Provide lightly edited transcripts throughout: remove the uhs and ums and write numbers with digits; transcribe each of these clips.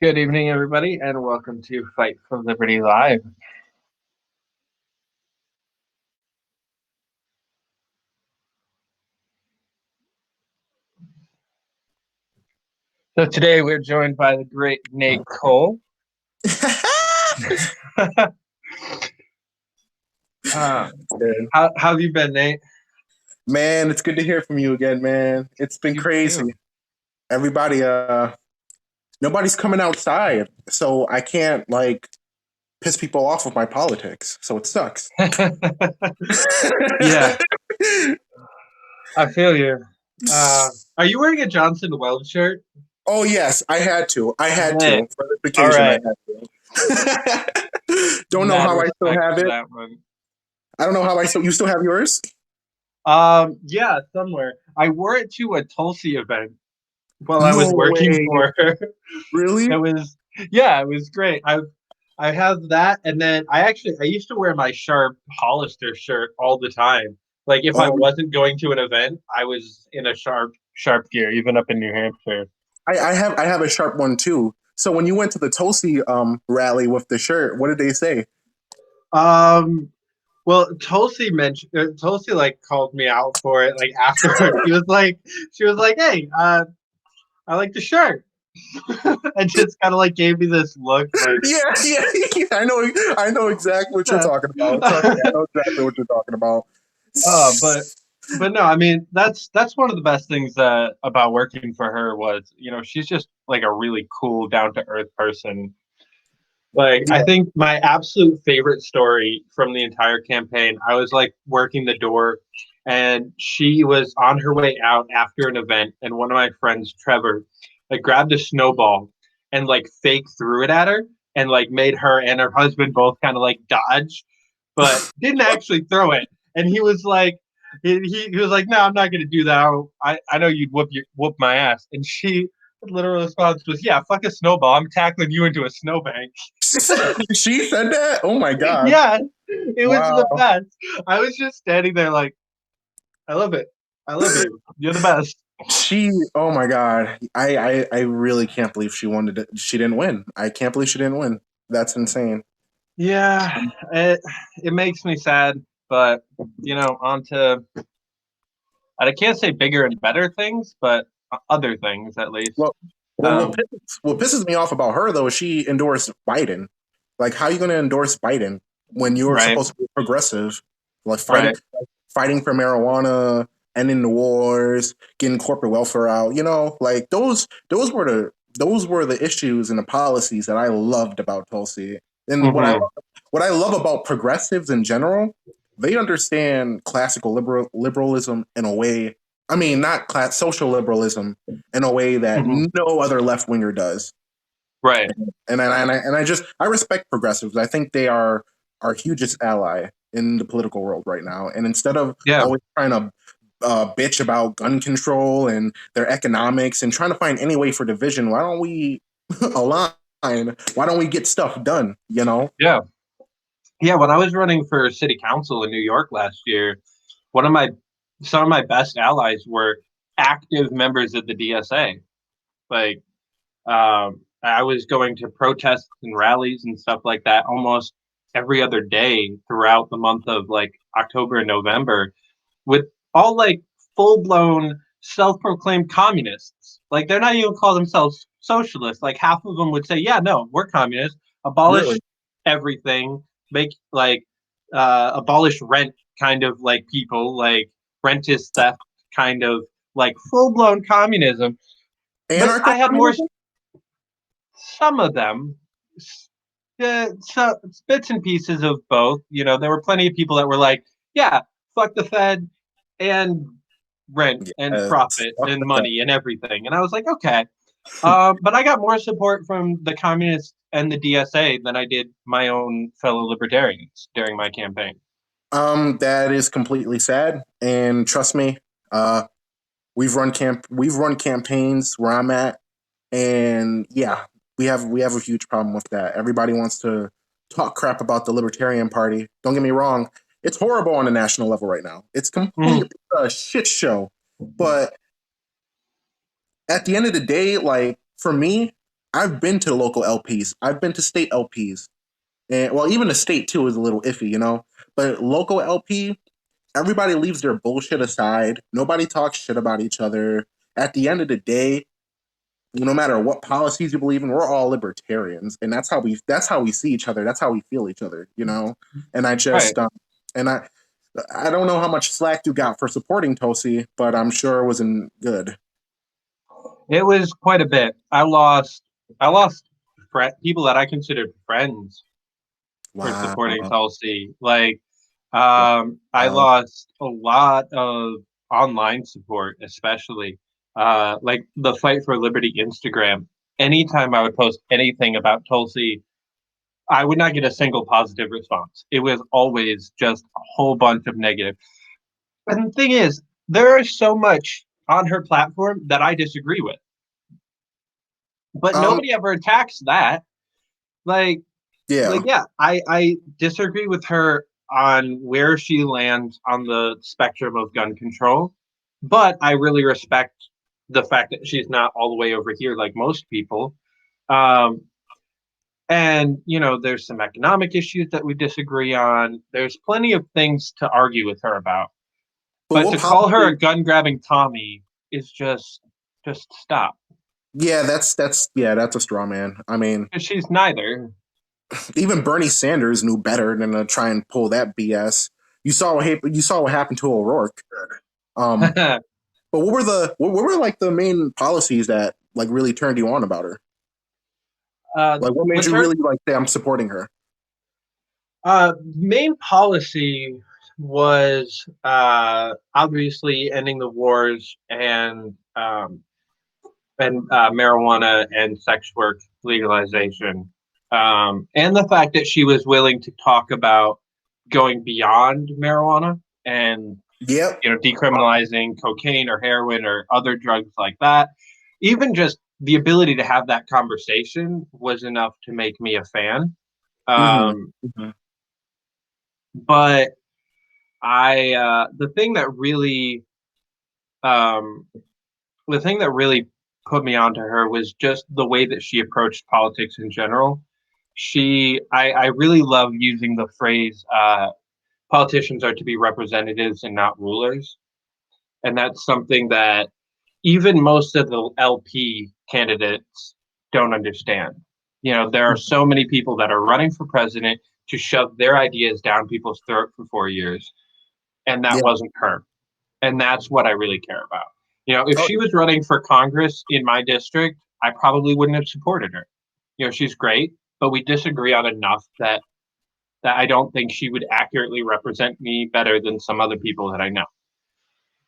Good evening, everybody, and welcome to Fight for Liberty Live. So today we're joined by the great Nate Cole. How have you been, Nate? Man, it's good to hear from you again, man. It's been You crazy. too. Everybody, nobody's coming outside, so I can't piss people off with my politics. So it sucks. Yeah, I feel you. Are you wearing a Johnson Weld shirt? Oh yes, I had to. I had Hey, to for this all occasion. I right. had to. Don't know Mad how I still respect have for it. that one. I don't know how I still. You still have yours? Yeah, somewhere. I wore it to a Tulsi event while I was No working way. for her. Really? It was yeah, it was great. I have that, and then I used to wear my Sharp Hollister shirt all the time. Like if I Oh, wasn't going to an event, I was in a sharp gear, even up in New Hampshire. I have a sharp one too. So when you went to the Tulsi rally with the shirt, what did they say? Um, well, Tulsi like called me out for it. Like afterwards, she was like, "Hey, I like the shirt," and just kind of like gave me this look, like, Yeah, yeah, yeah. I know exactly what you're yeah. talking about. Trust me, I know exactly what you're talking about. Uh, but but no, I mean that's one of the best things that about working for her was, she's just like a really cool, down to earth person. Like I Yeah. think my absolute favorite story from the entire campaign, I was like working the door and she was on her way out after an event and one of my friends, Trevor, like grabbed a snowball and like fake threw it at her and like made her and her husband both kind of like dodge, but didn't actually throw it. And he was like, he was like, no, I'm not gonna do that. I know you'd whoop my ass. And she literal response was, yeah, fuck a snowball. I'm tackling you into a snowbank. She said that? Oh my god. Yeah, it was the Wow. best. I was just standing there like, I love it. I love you. You're the best. Oh my god. I really can't believe she didn't win. I can't believe she didn't win. That's insane. Yeah, it makes me sad, but on to I can't say bigger and better things, but other things at least. Well, well, Um, what pisses me off about her though is she endorsed Biden. Like, how are you going to endorse Biden when you're right, supposed to be progressive, like right. fighting for marijuana, ending the wars, getting corporate welfare out? Like those were the issues and the policies that I loved about Tulsi. And Hmm. what I love about progressives in general, they understand classical liberalism in a way. I mean, not social liberalism in a way that Hmm. no other left winger does. Right. And I respect progressives. I think they are our hugest ally in the political world right now. And instead of Yeah. always trying to bitch about gun control and their economics and trying to find any way for division, why don't we align? Why don't we get stuff done? Yeah. Yeah. When I was running for city council in New York last year, one of my some of my best allies were active members of the DSA. Like, I was going to protests and rallies and stuff like that almost every other day throughout the month of like October and November with all like full blown self proclaimed communists. Like they're not even call themselves socialists. Like half of them would say, yeah, no, we're communists, abolish Really? everything, make like abolish rent kind of like people, like rent is theft kind of like full blown communism. But I had more Anarcho-communism? some of them, so bits and pieces of both. There were plenty of people that were like, "Yeah, fuck the Fed and rent and Yes. profit Fuck and the Fed. money and everything," and I was like, "Okay." But I got more support from the communists and the DSA than I did my own fellow libertarians during my campaign. That is completely sad. And trust me, uh, we've run campaigns where I'm at, and yeah, we have a huge problem with that. Everybody wants to talk crap about the Libertarian Party. Don't get me wrong, it's horrible on the national level right now. It's Mhm. completely a shit show. But at the end of the day, like for me, I've been to local LPs. I've been to state LPs. And well, even the state too is a little iffy, you know. But local LP, everybody leaves their bullshit aside. Nobody talks shit about each other. At the end of the day, no matter what policies you believe in, we're all libertarians, and that's how we see each other. That's how we feel each other, you know. And I Right. just and I don't know how much slack you got for supporting Tosi, but I'm sure it wasn't good. It was quite a bit. I lost people that I considered friends for Wow, supporting Tulsi. Like, I wow. lost a lot of online support, especially like the Fight for Liberty Instagram. Anytime I would post anything about Tulsi, I would not get a single positive response. It was always just a whole bunch of negative. And the thing is, there is so much on her platform that I disagree with, but Um, nobody ever attacks that. Like, yeah. yeah, I disagree with her on where she lands on the spectrum of gun control, but I really respect the fact that she's not all the way over here like most people. Um, and there's some economic issues that we disagree on. There's plenty of things to argue with her about, But but what to call her policy? a gun grabbing Tommy is just stop. Yeah, that's a straw man. I mean, 'Cause she's neither. even Bernie Sanders knew better than to try and pull that BS. You saw what happened to O'Rourke. Um, but what were like the main policies that like really turned you on about her? Like, what made with you her really like say I'm supporting her? main policy was obviously ending the wars and marijuana and sex work legalization, and the fact that she was willing to talk about going beyond marijuana and Yep. decriminalizing cocaine or heroin or other drugs like that. Even just the ability to have that conversation was enough to make me a fan. Mm-hmm. Um, Mm-hmm. but the thing that really um, the thing that really put me onto her was just the way that she approached politics in general. I really love using the phrase politicians are to be representatives and not rulers. And that's something that even most of the LP candidates don't understand. There are so many people that are running for president to shove their ideas down people's throat for 4 years, and that Yeah. wasn't her. And that's what I really care about. If Oh, she was running for Congress in my district, I probably wouldn't have supported her. She's great, but we disagree on enough that I don't think she would accurately represent me better than some other people that I know.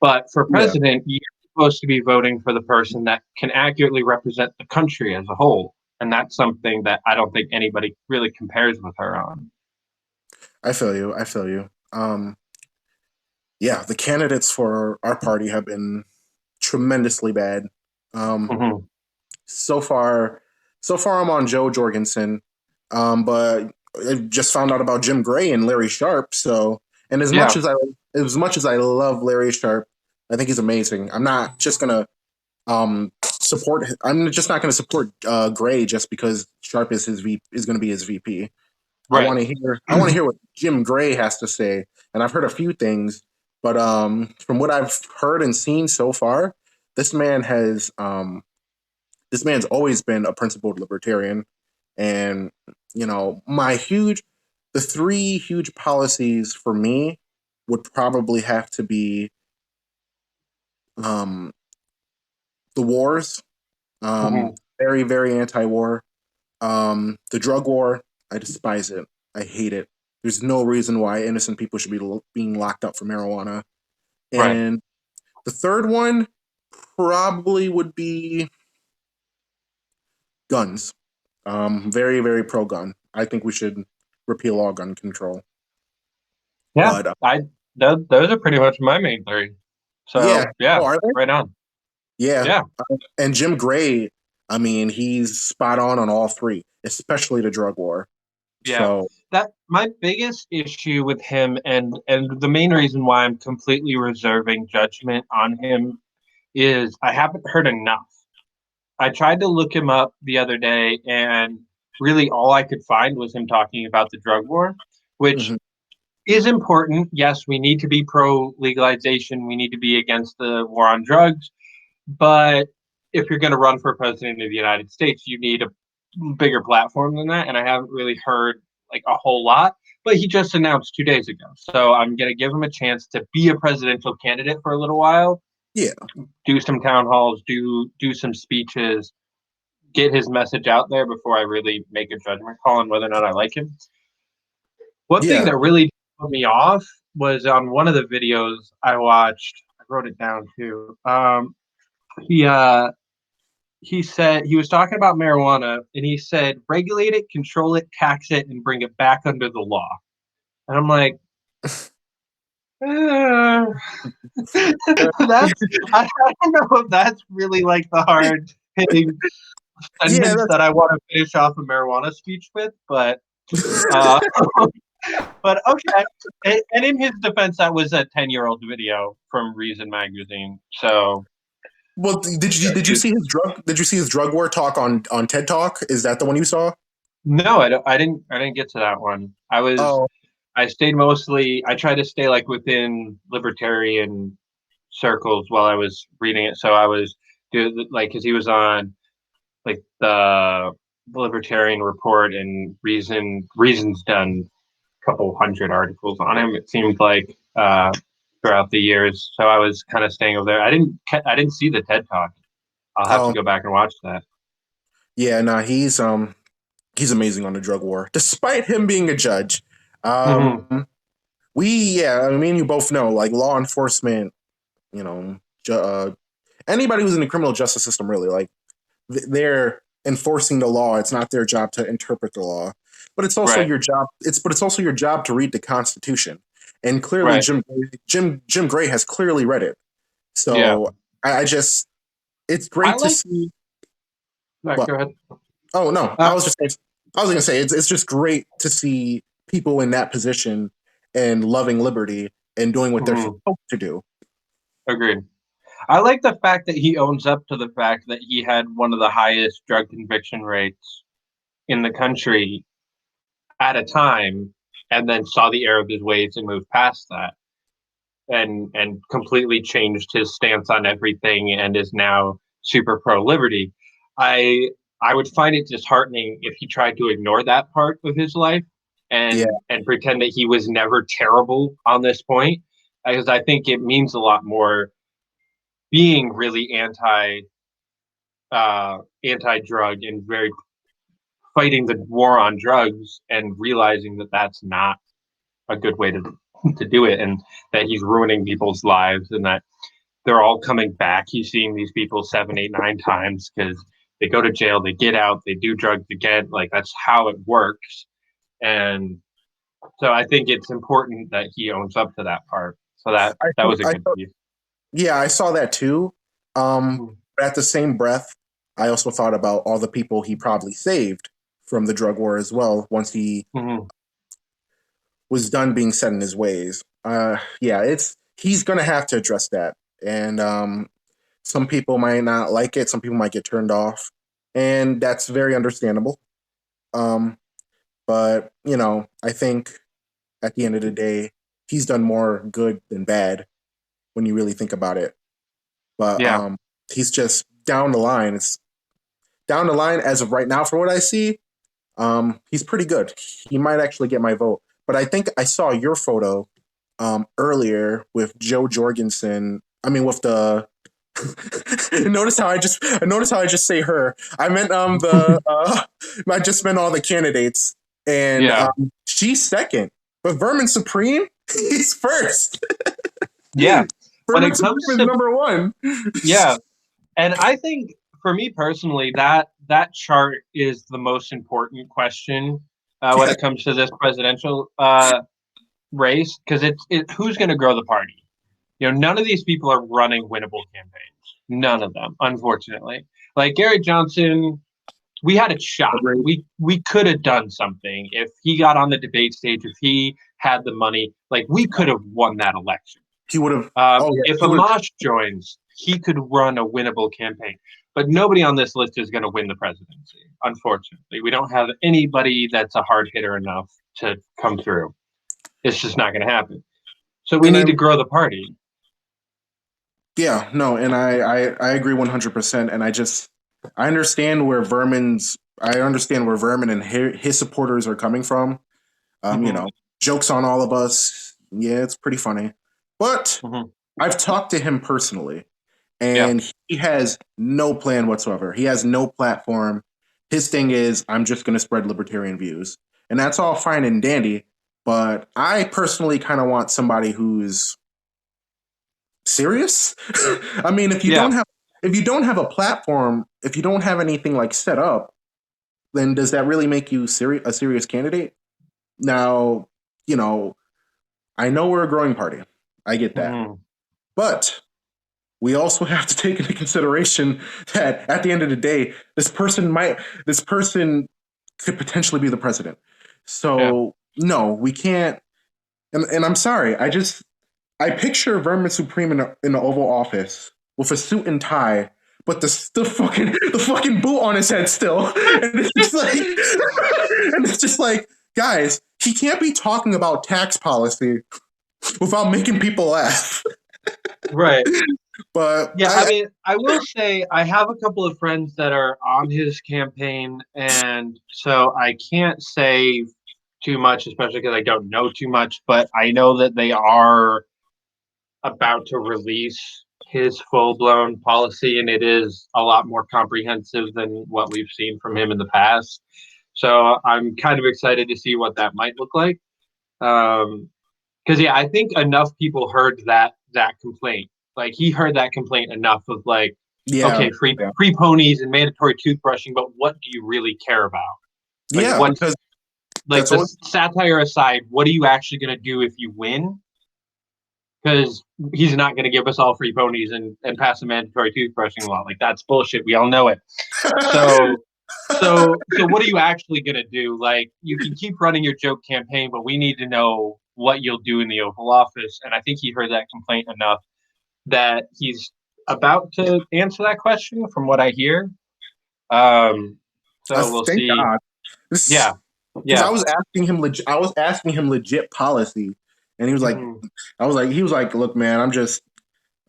But for yeah. president, you're supposed to be voting for the person that can accurately represent the country as a whole. And that's something that I don't think anybody really compares with her on. I feel you. I feel you. Yeah, the candidates for our party have been tremendously bad. Um, Mm-hmm. so far, so far I'm on Joe Jorgensen, but I just found out about Jim Gray and Larry Sharp. So, and Yeah, as much as I love Larry Sharp, I think he's amazing. I'm not just gonna support. I'm just not gonna support Gray just because Sharp is gonna be his VP. I right. want to hear. I want to hear what Jim Gray has to say, and I've heard a few things, but from what I've heard and seen so far, this man has this man's always been a principled libertarian, and the three huge policies for me would probably have to be um, the wars, Mm-hmm. very very anti-war, the drug war. I despise it. I hate it. There's no reason why innocent people should be being locked up for marijuana. Right. And the third one probably would be guns. Very, very pro gun. I think we should repeal all gun control. Yeah, But those are pretty much my main three. yeah. So yeah, Oh, are they? right on. Yeah. Yeah, And Jim Gray, I mean, he's spot on all three, especially the drug war. yeah. So, That my biggest issue with him, and the main reason why I'm completely reserving judgment on him is I haven't heard enough I tried to look him up the other day, and really all I could find was him talking about the drug war, which Mhm. is important. Yes, we need to be pro legalization. We need to be against the war on drugs. But if you're going to run for president of the United States, you need a bigger platform than that. And I haven't really heard like a whole lot. But he just announced 2 days ago, so I'm going to give him a chance to be a presidential candidate for a little while. Yeah, Do some town halls, do some speeches, get his message out there before I really make a judgment call on whether or not I like him. One thing yeah. that really put me off was on one of the videos I watched. I wrote it down too. He he said he was talking about marijuana, and he said regulate it, control it, tax it, and bring it back under the law. And I'm like, eh, that's I don't know if that's really like the hard hitting Yeah, sentence that I want to finish off a marijuana speech with, but uh, but okay. And in his defense, that was a 10-year-old video from Reason magazine. So well, did you see his drug war talk on TED Talk? Is that the one you saw? no, I didn't get to that one. Oh, I stayed mostly. I tried to stay like within libertarian circles while I was reading it. So I was like, because he was on like the Libertarian Report, and Reason's done a couple hundred articles on him. It seemed like throughout the years. So I was kind of staying over there. I didn't see the TED Talk. I'll have to oh, go back and watch that. yeah. No, he's amazing on the drug war, despite him being a judge. Hmm. Yeah, I mean, you both know, like law enforcement, you know, anybody who's in the criminal justice system, really, like they're enforcing the law. It's not their job to interpret the law, but it's also Right. your job. It's also your job to read the Constitution, and clearly, Right. Jim Gray has clearly read it. Yeah. So I just, it's I great to like. see. Right, What? go ahead. Oh no, Uh, I was gonna say it's just great to see people in that position and loving liberty and doing what they're mhm, supposed to do. agreed. I like the fact that he owns up to the fact that he had one of the highest drug conviction rates in the country at a time, and then saw the error of his ways and moved past that, and completely changed his stance on everything, and is now super pro liberty. I I would find it disheartening if he tried to ignore that part of his life Yeah, and pretend that he was never terrible on this point, because I think it means a lot more being really anti-drug and very fighting the war on drugs, and realizing that that's not a good way to do it, and that he's ruining people's lives, and that they're all coming back. He's seeing these people 7, 8, 9 times because they go to jail, they get out, they do drugs again. Like that's how it works. And so I think it's important that he owns up to that part. So that was a I good thought, piece. yeah, I saw that too. Mhm. But at the same breath, I also thought about all the people he probably saved from the drug war as well. Once he Mhm. was done being set in his ways. Yeah, it's he's gonna have to address that, and some people might not like it. Some people might get turned off, and that's very understandable. Um, but I think at the end of the day, he's done more good than bad when you really think about it. But Yeah. he's just down the line. It's down the line as of right now, for what I see. He's pretty good. He might actually get my vote. But I think I saw your photo earlier with Joe Jorgensen. I mean, with the notice how I just say her. I meant the I just meant all the candidates, and Yeah. she's second, but Vermin Supreme he's first. Yeah. When Vermin it Supreme comes is to, number one. yeah. And I think for me personally, that chart is the most important question when Yeah, it comes to this presidential race, because who's going to grow the party. None of these people are running winnable campaigns. None of them, unfortunately. Like Gary Johnson, we had a shot. agreed. We could have done something if he got on the debate stage. If he had the money, like we could have won that election. He would have. Oh yeah, If he would have. Amash joins, he could run a winnable campaign. But nobody on this list is going to win the presidency. Unfortunately, we don't have anybody that's a hard hitter enough to come through. It's just not going to happen. So we And need to I'm grow the party. Yeah, no, and I agree 100%. And I understand where Vermin and his supporters are coming from. You Mm-hmm. know, jokes on all of us. Yeah, it's pretty funny. But Mm-hmm. I've talked to him personally, Yeah. and he has no plan whatsoever. He has no platform. His thing is, I'm just going to spread libertarian views, and that's all fine and dandy. But I personally kind of want somebody who's serious. I mean, Yeah. if you don't have a platform, if you don't have anything like set up, then does that really make you a serious candidate? Now, you know, I know we're a growing party. I get that. Mm-hmm. But we also have to take into consideration that at the end of the day, this person could potentially be the president. Yeah. So no, we can't. And I'm sorry. I picture Vermin Supreme in the Oval Office with a suit and tie, but the fucking boot on his head still, and it's just like, and it's just like, guys, he can't be talking about tax policy without making people laugh. Right. But Yeah, I mean, I will say I have a couple of friends that are on his campaign, and so I can't say too much, especially because I don't know too much, but I know that they are about to release his full-blown policy, and it is a lot more comprehensive than what we've seen from him in the past. So I'm kind of excited to see what that might look like. Because yeah, I think enough people heard that complaint. Like he heard that complaint enough of like, yeah, okay, free ponies and mandatory toothbrushing, but what do you really care about? Like yeah, what's because like that's the what. satire aside, what are you actually going to do if you win? Because he's not going to give us all free ponies and pass a mandatory toothbrushing law. Like that's bullshit. We all know it. So so what are you actually going to do? Like you can keep running your joke campaign, but we need to know what you'll do in the Oval Office. And I think he heard that complaint enough that he's about to answer that question from what I hear. So we'll Thank see. God. Yeah. Because Yeah. I was asking him legit policy, and he was like, Mhm. he was like, look, man,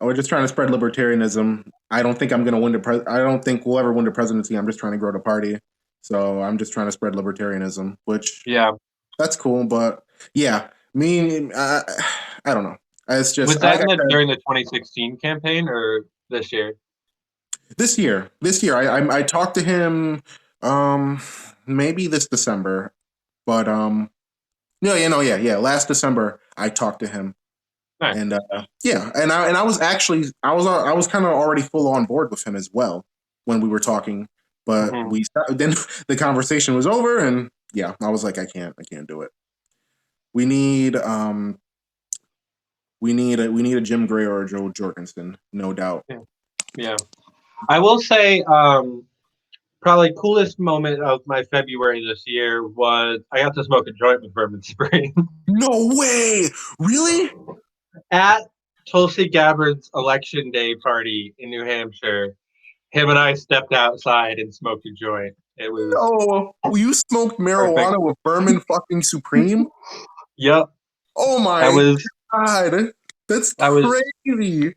we're just trying to spread libertarianism. I don't think I'm going to win I don't think we'll ever win the presidency. I'm just trying to grow the party. So I'm just trying to spread libertarianism, which Yeah. that's cool. But yeah, I don't know. It's Was just that like I said, during the 2016 campaign or this year? this year, I talked to him, um, maybe this December, but no, yeah. Last December, I talked to him, Nice. and yeah, and I was actually I was kind of already full on board with him as well when we were talking, but Hmm. then the conversation was over, and yeah, I was like, I can't do it. We need we need a Jim Gray or a Joe Jorgensen, no doubt. Yeah. Yeah. I will say, probably coolest moment of my February this year was I got to smoke a joint with Vermin Spring No way, really? at Tulsi Gabbard's election day party in New Hampshire. Him and I stepped outside and smoked a joint. It was No, you smoked perfect. marijuana with Berman fucking Supreme? Yep. Oh That my was god, that's that was crazy.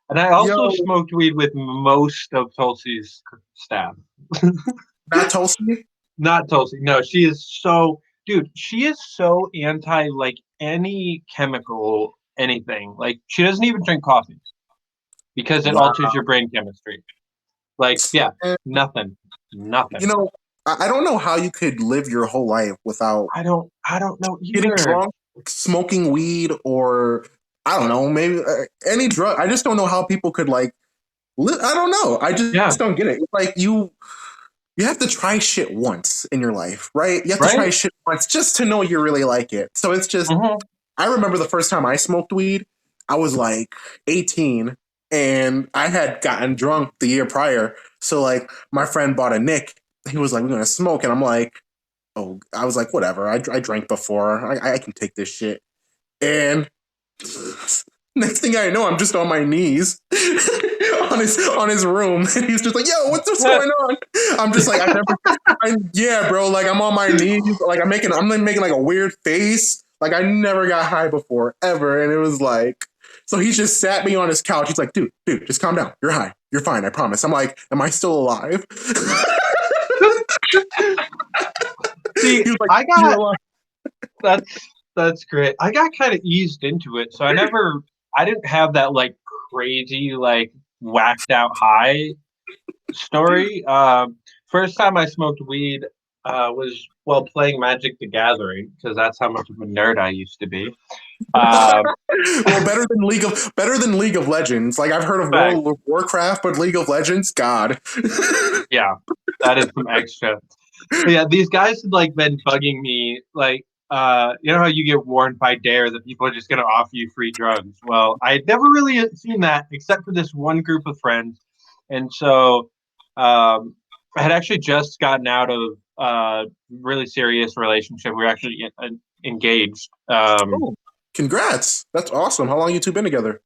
and I also Yo, smoked weed with most of Tulsi's staff. not Tulsi? Not Tulsi. No, she is so dude, she is so anti like any chemical anything. Like she doesn't even drink coffee because it Wow. alters your brain chemistry. Like, yeah, Eh, nothing. You Nothing. know, I don't know how you could live your whole life without I don't know getting either. drunk, smoking weed, or I don't know, maybe any drug. I just don't know how people could like. I don't know. I Yeah, just don't get it. It's like you have to try shit once in your life, right? You have to right? try shit once just to know you really like it. So it's just Mm-hmm. I remember the first time I smoked weed, I was like 18 and I had gotten drunk the year prior. So like my friend bought a Nick. He was like, we're gonna smoke, and I'm like, oh, I was like, whatever. I drank before. I can take this shit. And next thing I know, I'm just on my knees on his room, and he's just like, "Yo, what's going on?" I'm just like, yeah, bro. Like I'm on my knees, like I'm making like a weird face. Like I never got high before ever, and it was like, so he just sat me on his couch. He's like, dude, just calm down. You're high. You're fine. I promise. I'm like, am I still alive? See, He was like, I you're got alive. that's great. I got kind of eased into it, so I didn't have that like crazy like whacked out high story. First time I smoked weed was while playing Magic the Gathering because that's how much of a nerd I used to be. Um, Well, better than League of Legends. Like I've heard of fact, World of Warcraft, but League of Legends, God. yeah, that is some extra. But yeah, these guys had like been bugging me, like you know how you get warned by Dare that people are just gonna offer you free drugs. Well, I had never really seen that except for this one group of friends, and so I had actually just gotten out of really serious relationship. We were actually engaged. Oh, congrats! That's awesome. How long you two been together?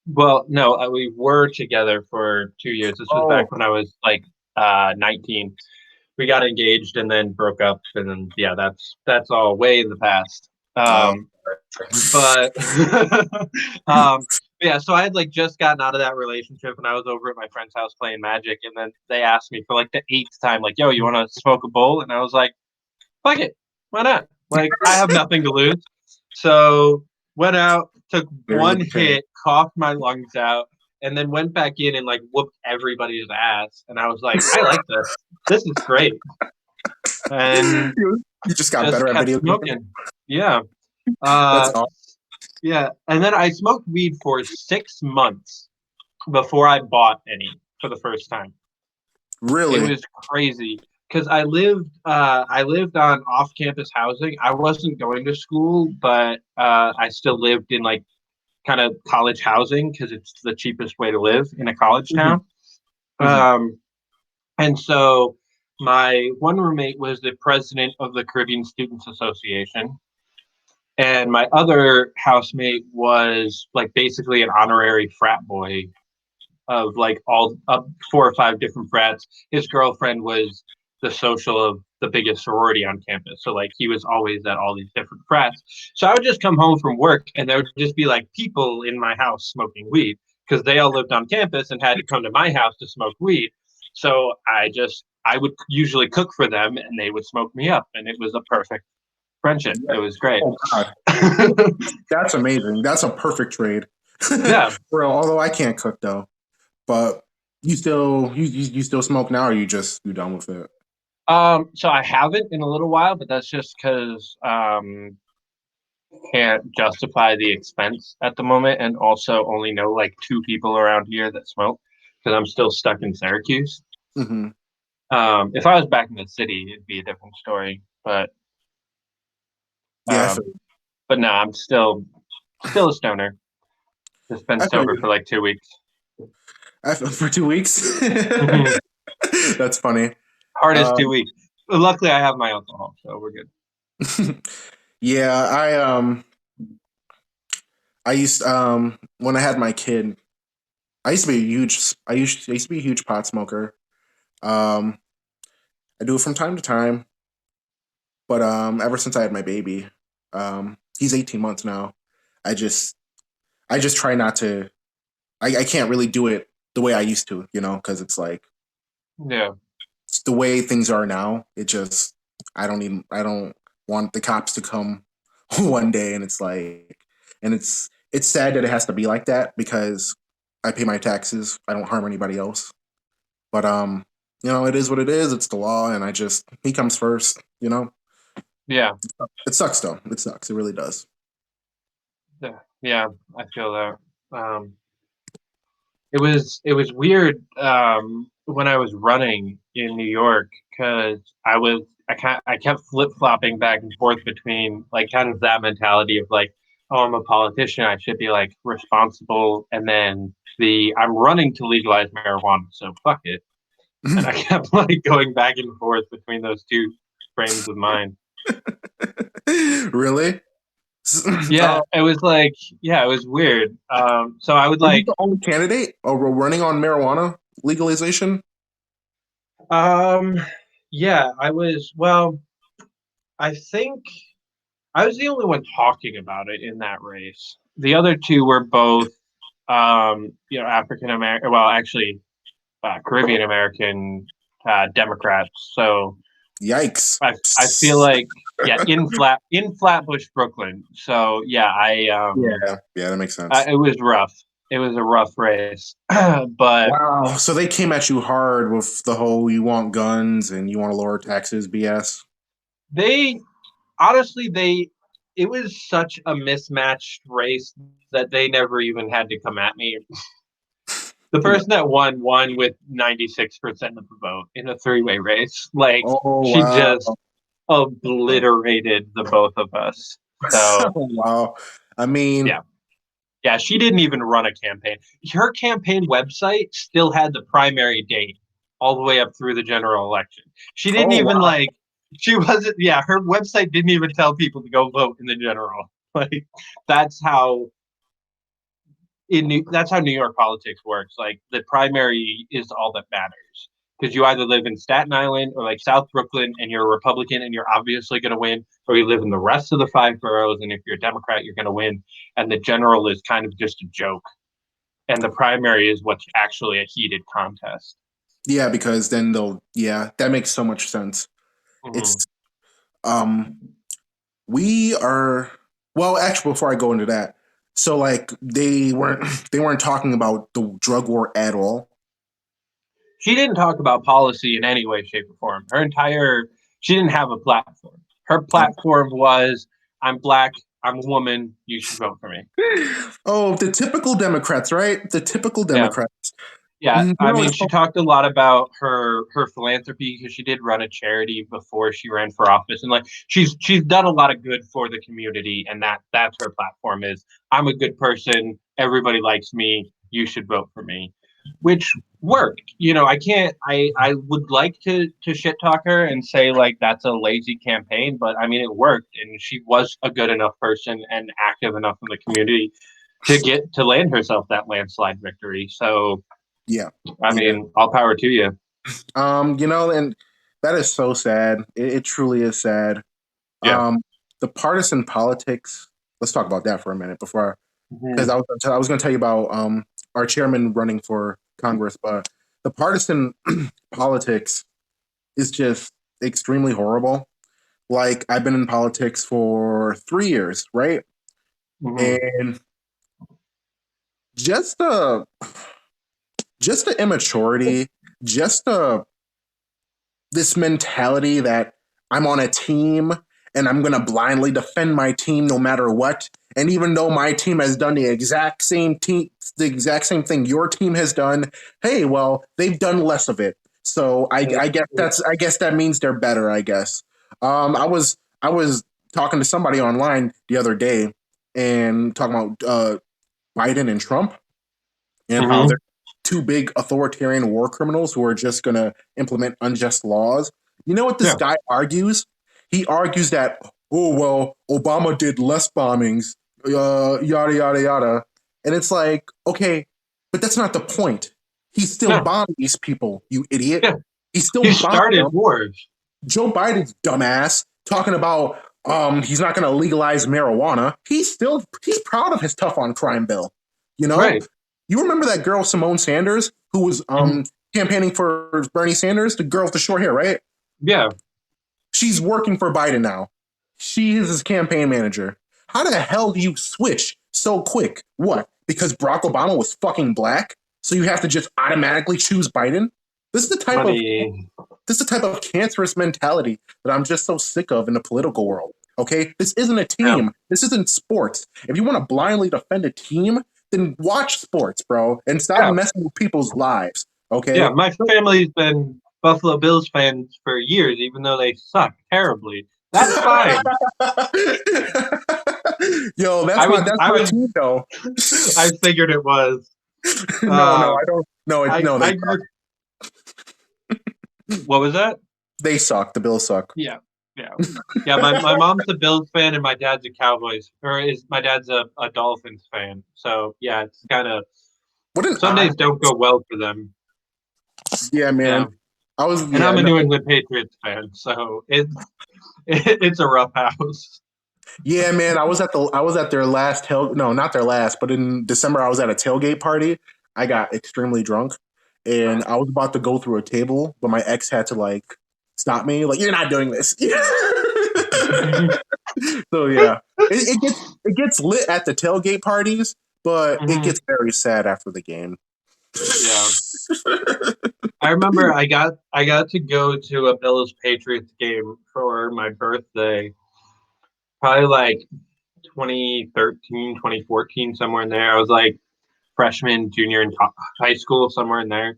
Well, no, we were together for 2 years. This was Oh, back when I was like 19. We got engaged and then broke up, and then yeah, that's all way in the past. oh, But um, yeah, so I had like just gotten out of that relationship, and I was over at my friend's house playing Magic, and then they asked me for like the eighth time, like, "Yo, you want to smoke a bowl?" And I was like, "Fuck it, why not?" Like, I have nothing to lose. So went out, took very one libertarian. hit, coughed my lungs out, and then went back in and like whooped everybody's ass. And I was like, I like this. This is great. And You just got just better at kept video games. smoking. Yeah. That's Uh, awesome. yeah. And then I smoked weed for 6 months before I bought any for the first time. It Really. was crazy because I lived on off-campus housing. I wasn't going to school, but I still lived in like kind of college housing because it's the cheapest way to live in a college Hmm. town. Hmm. Um, and so my one roommate was the president of the Caribbean Students Association, and my other housemate was like basically an honorary frat boy of like all 4 or 5 different frats. His girlfriend was the social of the biggest sorority on campus. So like he was always at all these different frats. So I would just come home from work and there would just be like people in my house smoking weed because they all lived on campus and had to come to my house to smoke weed. So I would usually cook for them and they would smoke me up and it was a perfect friendship. It was great. Oh God, that's amazing. That's a perfect trade. Yeah. Bro, although I can't cook though. But you still smoke now, or you done with it? So I haven't in a little while, but that's just because can't justify the expense at the moment, and also only know like 2 people around here that smoke because I'm still stuck in Syracuse. Hmm. If I was back in the city, it'd be a different story. Yeah, Um, but no, I'm still a stoner. Just been I feel sober you. for like 2 weeks. For 2 weeks. Mhm. That's funny. Hardest Um, 2 weeks. Luckily, I have my alcohol, so we're good. yeah, I used when I had my kid, I used to be a huge pot smoker. Um, I do it from time to time, but ever since I had my baby, he's 18 months now. I just I just try not to. I can't really do it the way I used to, because it's like Yeah, it's the way things are now. I don't want the cops to come one day, and it's sad that it has to be like that because I pay my taxes. I don't harm anybody else, but it is what it is. It's the law, and he comes first. yeah, It sucks though. It sucks. It really does. yeah, yeah. I feel that. It was weird when I was running in New York because I kept flip flopping back and forth between like kind of that mentality of like, oh, I'm a politician, I should be like responsible, and then the I'm running to legalize marijuana, so fuck it. And I kept like going back and forth between those two frames of mind. Really? Yeah, it was like, yeah, it was weird. So I would Were you like, the only candidate running on marijuana legalization? um, yeah, I was, well, I think I was the only one talking about it in that race. The other two were both, African American, well, actually, Caribbean American Democrats. So Yikes. I feel like, yeah, in Flatbush, Brooklyn. So yeah, Yeah, yeah, that makes sense. it was rough. It was a rough race, but Wow. So they came at you hard with the whole you want guns and you want to lower taxes BS. they honestly it was such a mismatched race that they never even had to come at me. The Yeah. person that won with 96% of the vote in a three-way race. Like, Oh she wow. just obliterated the both of us. So Wow. I mean, yeah. Yeah, she didn't even run a campaign. Her campaign website still had the primary date all the way up through the general election. She didn't oh even wow. like she wasn't yeah, her website didn't even tell people to go vote in the general. Like, that's how that's how New York politics works. Like, the primary is all that matters. Because you either live in Staten Island or like South Brooklyn and you're a Republican and you're obviously going to win, or you live in the rest of the five boroughs and if you're a Democrat, you're going to win. And the general is kind of just a joke, and the primary is what's actually a heated contest. Yeah, because then they'll yeah, that makes so much sense. It's Mm-hmm. um we are well actually before I go into that, so like they weren't talking about the drug war at all. She didn't talk about policy in any way, shape, or form. She didn't have a platform. Her platform was, I'm black, I'm a woman, you should vote for me. Oh, the typical Democrats, right? The typical Yeah. Democrats. Yeah, You I know, mean, it's she talked a lot about her philanthropy because she did run a charity before she ran for office, and like she's done a lot of good for the community, and that's her platform is, I'm a good person, everybody likes me, you should vote for me, which worked. I can't. I would like to shit talk her and say like that's a lazy campaign, but I mean it worked, and she was a good enough person and active enough in the community to land herself that landslide victory. So yeah, I yeah. mean, all power to you. And that is so sad. It truly is sad. Yeah. Um, the partisan politics. Let's talk about that for a minute before, because Mhm. I was going to tell you about our chairman running for Congress, but the partisan politics is just extremely horrible. Like I've been in politics for 3 years, right? Mhm. And just the just the immaturity, just the this mentality that I'm on a team and I'm going to blindly defend my team no matter what. And even though my team has done the exact same thing your team has done, hey, well, they've done less of it. So I guess that means they're better. I guess. I was talking to somebody online the other day and talking about Biden and Trump and how they're Mhm. two big authoritarian war criminals who are just going to implement unjust laws. You know what this Yeah. guy argues? He argues that, oh, well, Obama did less bombings, yada, yada, yada. And it's like, okay, but that's not the point. He still No. bombed these people, you idiot. Yeah. He still He bombed started them. wars. Joe Biden's dumbass talking about he's not going to legalize marijuana. He's proud of his tough on crime bill. You know, Right. you remember that girl Simone Sanders who was Mhm. campaigning for Bernie Sanders, the girl with the short hair, right? Yeah. She's working for Biden now. She is his campaign manager. How the hell do you switch so quick? What? Because Barack Obama was fucking black, so you have to just automatically choose Biden? This is the type of Money. this is the type of cancerous mentality that I'm just so sick of in the political world. Okay, this isn't a Yeah. team. This isn't sports. If you want to blindly defend a team, then watch sports, bro, and stop Yeah. messing with people's lives. Yeah. Okay. My family's been Buffalo Bills fans for years, even though they suck terribly. That's fine. Yo, I was. that's I my was. team though. I figured it was. No, Uh, I don't. No, no, I grew. What was that? they suck. The Bills suck. Yeah. Yeah. Yeah, my mom's a Bills fan and my dad's a Cowboys or is my dad's a Dolphins fan. So yeah, it's kind of What an some days odd don't mix. go well for them. Yeah, Yeah. man. I was And yeah I'm a no, New England Patriots fan, so it's a rough house. yeah, man. I was at their last no, not their last, but in December I was at a tailgate party. I got extremely drunk, and I was about to go through a table, but my ex had to like stop me. Like, you're not doing this. So yeah, it gets lit at the tailgate parties, but it Mhm. gets very sad after the game. Yeah. I remember I got to go to a Bills Patriots game for my birthday, probably like 2013, 2014, somewhere in there. I was like freshman, junior in high school, somewhere in there.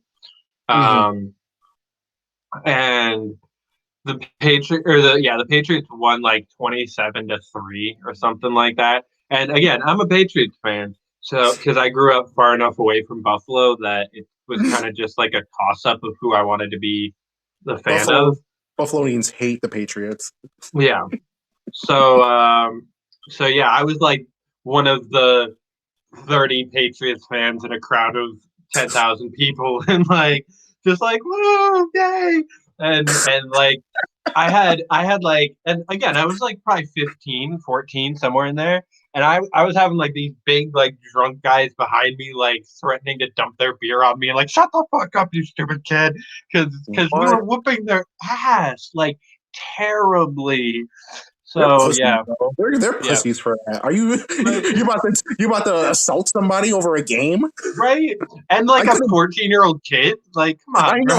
Hmm. Um, and the Patriots won like 27-3 or something like that. And again, I'm a Patriots fan, so because I grew up far enough away from Buffalo that it was kind of just like a toss up of who I wanted to be the fan Buffalo of. Buffalonians hate the Patriots. Yeah. So so yeah, I was like one of the 30 Patriots fans in a crowd of 10,000 people and like just like whoa, yay. And like I had like and again I was like probably 15, 14, somewhere in there. And I was having like these big like drunk guys behind me like threatening to dump their beer on me and like shut the fuck up you stupid kid because we What? were whooping their ass like terribly. They're So pussies, yeah, bro. They're yeah, pussies for that. Are you right, you about to assault somebody over a game? right. And I like a couldn't. 14-year-old kid, like come I on, know.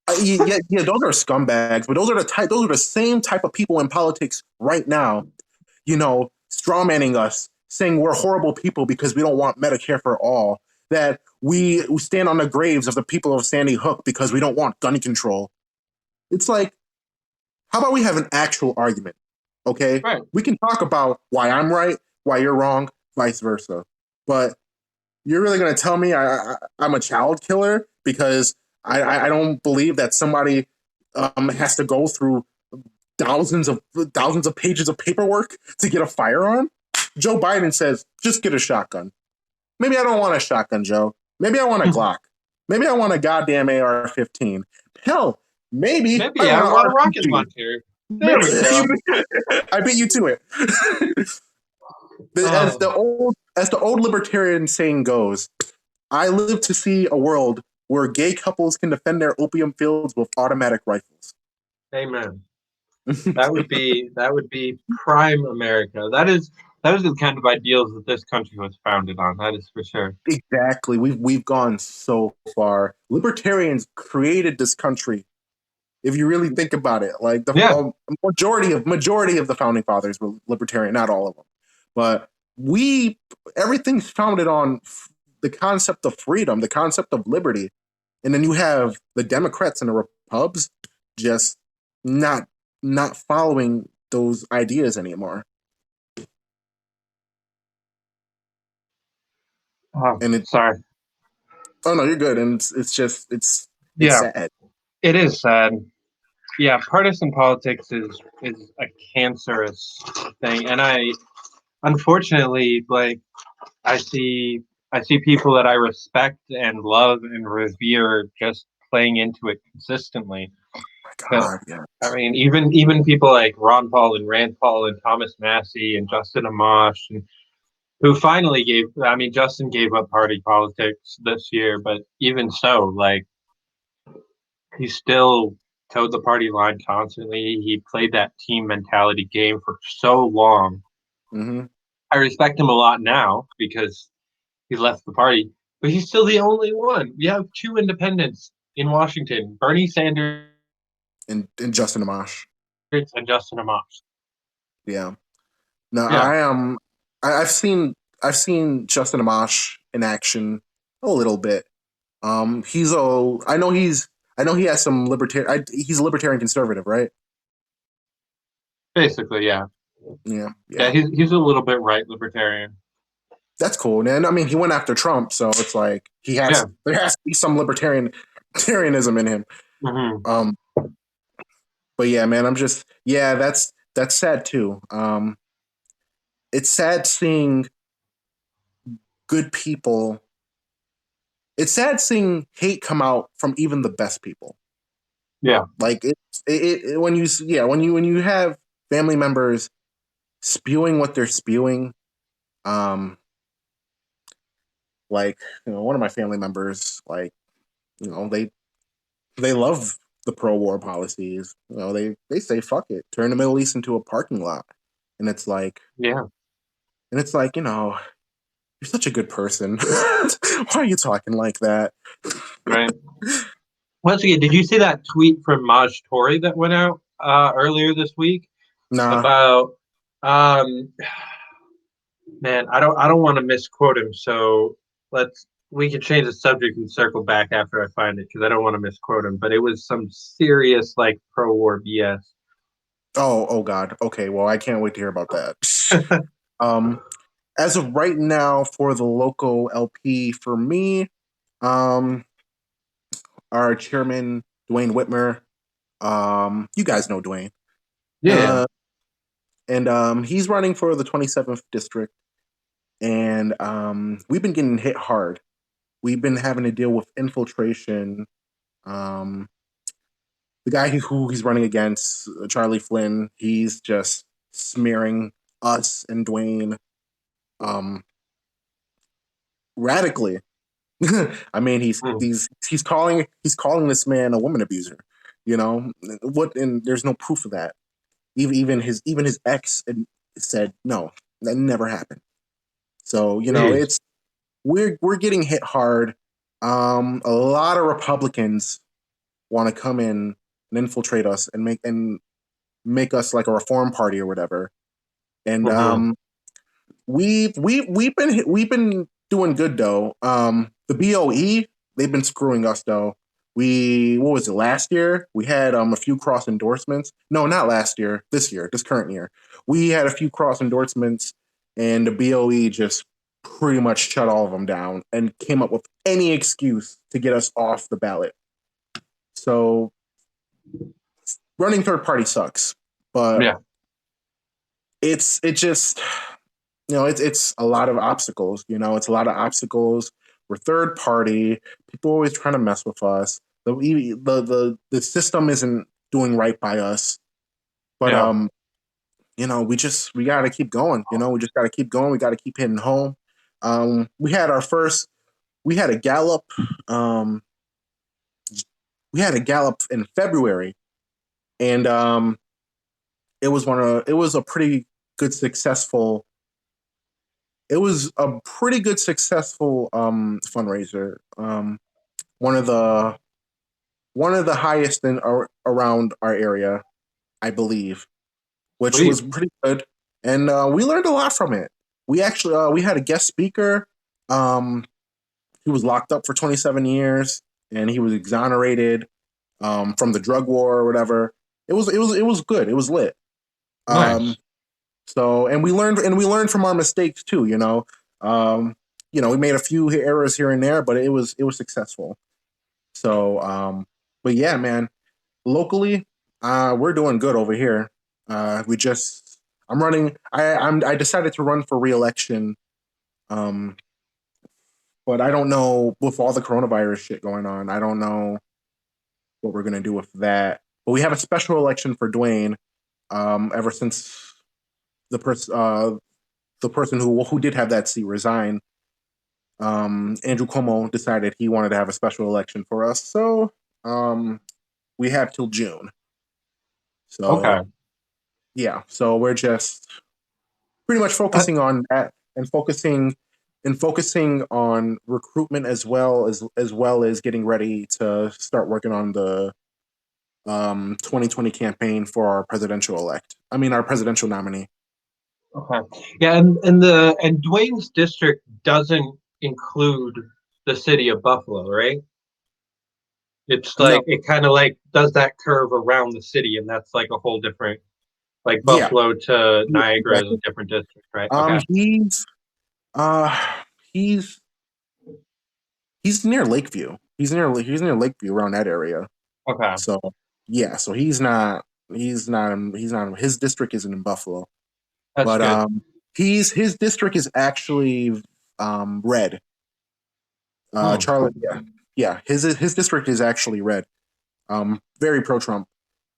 bro. Yeah, yeah. Those are scumbags, but those are the type. Those are the same type of people in politics right now. Strawmanning us, saying we're horrible people because we don't want Medicare for all. That we stand on the graves of the people of Sandy Hook because we don't want gun control. It's like, how about we have an actual argument? Okay, Right. we can talk about why I'm right, why you're wrong, vice versa. But you're really going to tell me I'm a child killer because I don't believe that somebody has to go through thousands of pages of paperwork to get a firearm? Joe Biden says, just get a shotgun. Maybe I don't want a shotgun, Joe. Maybe I want a Glock. Maybe I want a goddamn AR-15. Hell, maybe I Maybe I want an want a rocket RPG. launcher. There we go. I beat you to it. As Oh, the old libertarian saying goes, I live to see a world where gay couples can defend their opium fields with automatic rifles. amen. That would be prime America. That is the kind of ideals that this country was founded on. That is for sure. Exactly. We've gone so far. Libertarians created this country. If you really think about it, like the Yeah, majority of the founding fathers were libertarian, not all of them, but we everything's founded on the concept of freedom, the concept of liberty, and then you have the Democrats and the Repubs just not not following those ideas anymore, oh, and sorry. oh no, you're good, and it's just it's Yeah, sad. it is sad. Yeah, partisan politics is a cancerous thing, and I unfortunately like I see I see people that I respect and love and revere just playing into it consistently. My But God, yeah. I mean, even people like Ron Paul and Rand Paul and Thomas Massey and Justin Amash, and who finally gave. I mean, Justin gave up party politics this year, but even so, like he still towed the party line constantly. He played that team mentality game for so long. Hmm. I respect him a lot now because he left the party, but he's still the only one. We have two independents in Washington: Bernie Sanders And Justin Amash. and Justin Amash. Yeah. No, Yeah, I am. I've seen Justin Amash in action a little bit. He's a. I know he has some libertarian. He's a libertarian conservative, right? basically, yeah. Yeah, Yeah, yeah. he's a little bit right libertarian. That's cool. And I mean, he went after Trump, so it's like Yeah. there has to be some libertarianism in him. Hmm. Um, but yeah, man, that's sad too. It's sad seeing good people. It's sad seeing hate come out from even the best people. Yeah. Like when you when you have family members spewing what they're spewing, um, like one of my family members, like they love the pro-war policies. They say fuck it, turn the Middle East into a parking lot, and it's like Yeah. you're such a good person. Why are you talking like that? Right. Once again, did you see that tweet from Maj Tory that went out earlier this week Nah. about man, I don't want to misquote him, so we can change the subject and circle back after I find it because I don't want to misquote him. But it was some serious like pro-war BS. Oh God. Okay. Well, I can't wait to hear about that. um, as of right now, for the local LP, for me, um, our chairman Dwayne Whitmer. You guys know Dwayne. Yeah. Uh, and he's running for the 27th district, and we've been getting hit hard. We've been having to deal with infiltration. Um, the guy who he's running against, Charlie Flynn, he's just smearing us and Dwayne um, radically. I mean, Mm. he's calling this man a woman abuser. You know what? And there's no proof of that. Even his ex said no, that never happened. So Jeez. it's we're getting hit hard. A lot of Republicans want to come in and infiltrate us and make us like a reform party or whatever. And Hmm. we've been doing good though. The BOE, they've been screwing us though. What was it, last year? We had a few cross endorsements. No, not last year. This current year, we had a few cross endorsements, and the BOE just pretty much shut all of them down and came up with any excuse to get us off the ballot. So running third party sucks, but Yeah. it just it's a lot of obstacles. It's a lot of obstacles. We're third party. People always trying to mess with us. The system isn't doing right by us. But Yeah. we got to keep going. We just got to keep going. We got to keep hitting home. We had our first. We had a Gallup. Um, we had a Gallup in February, and it was a pretty good successful. It was a pretty good successful fundraiser. One of the highest around our area, I believe, which Sweet. was pretty good, and we learned a lot from it. We actually we had a guest speaker. Um, he was locked up for 27 years, and he was exonerated from the drug war or whatever. It was good. It was lit. Um, Nice. so and we learned from our mistakes too. Um, we made a few errors here and there, but it was successful. So, but yeah, man, locally, we're doing good over here. We just, I'm running. I decided to run for reelection. Um, but I don't know with all the coronavirus shit going on. I don't know what we're gonna do with that. But we have a special election for Dwayne. Ever since the person who did have that seat resign, Andrew Cuomo decided he wanted to have a special election for us. So we have till June. Okay. So yeah, so we're just pretty much Uh, focusing on that and focusing on recruitment as well as getting ready to start working on the 2020 campaign for our our presidential nominee. okay. Yeah, and Dwayne's district doesn't include the city of Buffalo, right? It's No, like it kind of like does that curve around the city, and that's like a whole different like yeah, Buffalo to yeah, Niagara is a exactly. different district, right? Okay. Uh he's he's near Lakeview. He's near Lakeview around that area. Okay. So yeah, so he's not. He's not. He's not. His district isn't in Buffalo, That's but good. his district is actually red. Charlotte, Hmm. yeah, yeah. His district is actually red. Very pro Trump.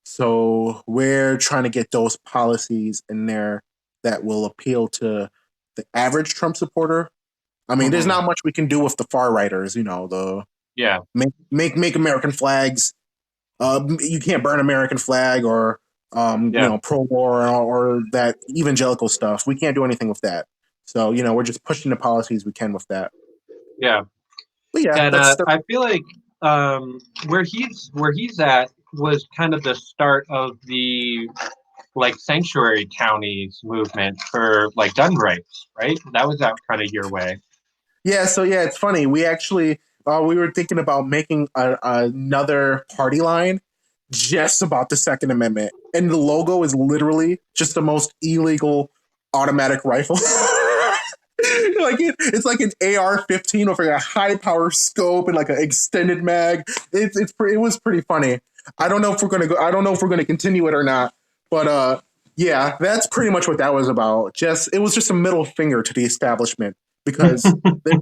So we're trying to get those policies in there that will appeal to the average Trump supporter. I mean, there's Hmm. not much we can do with the far righters. You know, the Yeah. make American flags. You can't burn American flag or Yeah. pro war or that evangelical stuff. We can't do anything with that. So we're just pushing the policies we can with that. Yeah. But yeah, And that's the I feel like where he's at was kind of the start of the like sanctuary counties movement for like gun rights, right? That was out kind of your way. yeah. So yeah, it's funny. We actually we were thinking about making another party line just about the Second Amendment, and the logo is literally just the most illegal automatic rifle. It's like an AR-15 with like a high power scope and like an extended mag. It was pretty funny. I don't know if we're gonna go. I don't know if we're gonna continue it or not. But yeah, that's pretty much what that was about. It was just a middle finger to the establishment because they're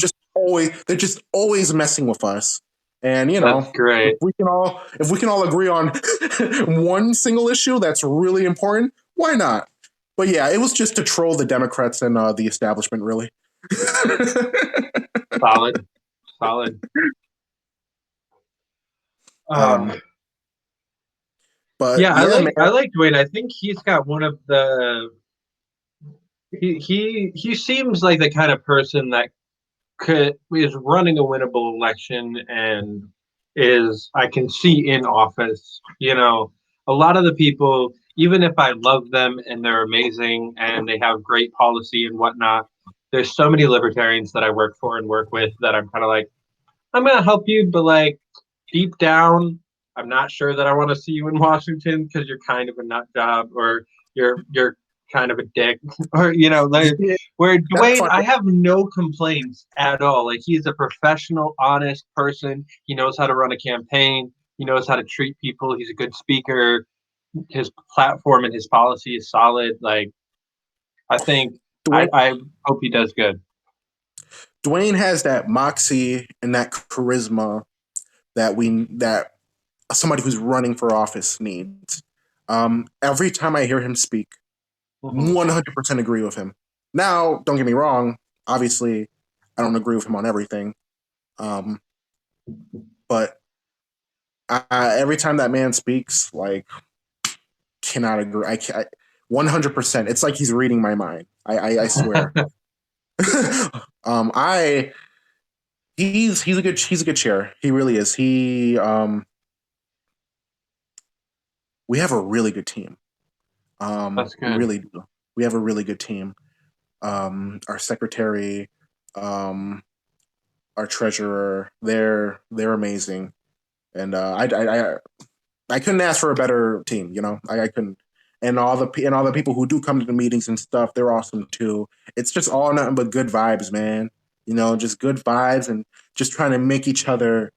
just always messing with us. And That's if great. we can all agree on one single issue that's really important, why not? But yeah, it was just to troll the Democrats and the establishment, really. Solid. Solid. um, Uh, but yeah, I yeah, like man. I like Dwayne. I think he's got one of the he seems like the kind of person that could is running a winnable election and is I can see in office. A lot of the people, even if I love them and they're amazing and they have great policy and whatnot, there's so many libertarians that I work for and work with that I'm kind of like, I'm gonna help you, but like deep down, I'm not sure that I want to see you in Washington because you're kind of a nut job or you're kind of a dick or like Yeah, where that's Dwayne, fine. I have no complaints at all. Like he's a professional, honest person. He knows how to run a campaign. He knows how to treat people. He's a good speaker. His platform and his policy is solid. Like I think Dwayne, I hope he does good. Dwayne has that moxie and that charisma that somebody who's running for office needs. Every time I hear him speak, Hmm. 100% agree with him. Now, don't get me wrong. Obviously, I don't agree with him on everything. Um, but every time that man speaks, like, cannot agree. 100%. It's like he's reading my mind. I swear. I he's a good chair. He really is. We have a really good team. That's We good. really do. We have a really good team. Our secretary, um, our treasurer, they're amazing, and I couldn't ask for a better team. I couldn't. And all the people who do come to the meetings and stuff, they're awesome too. It's just all nothing but good vibes, man. Just good vibes and just trying to make each other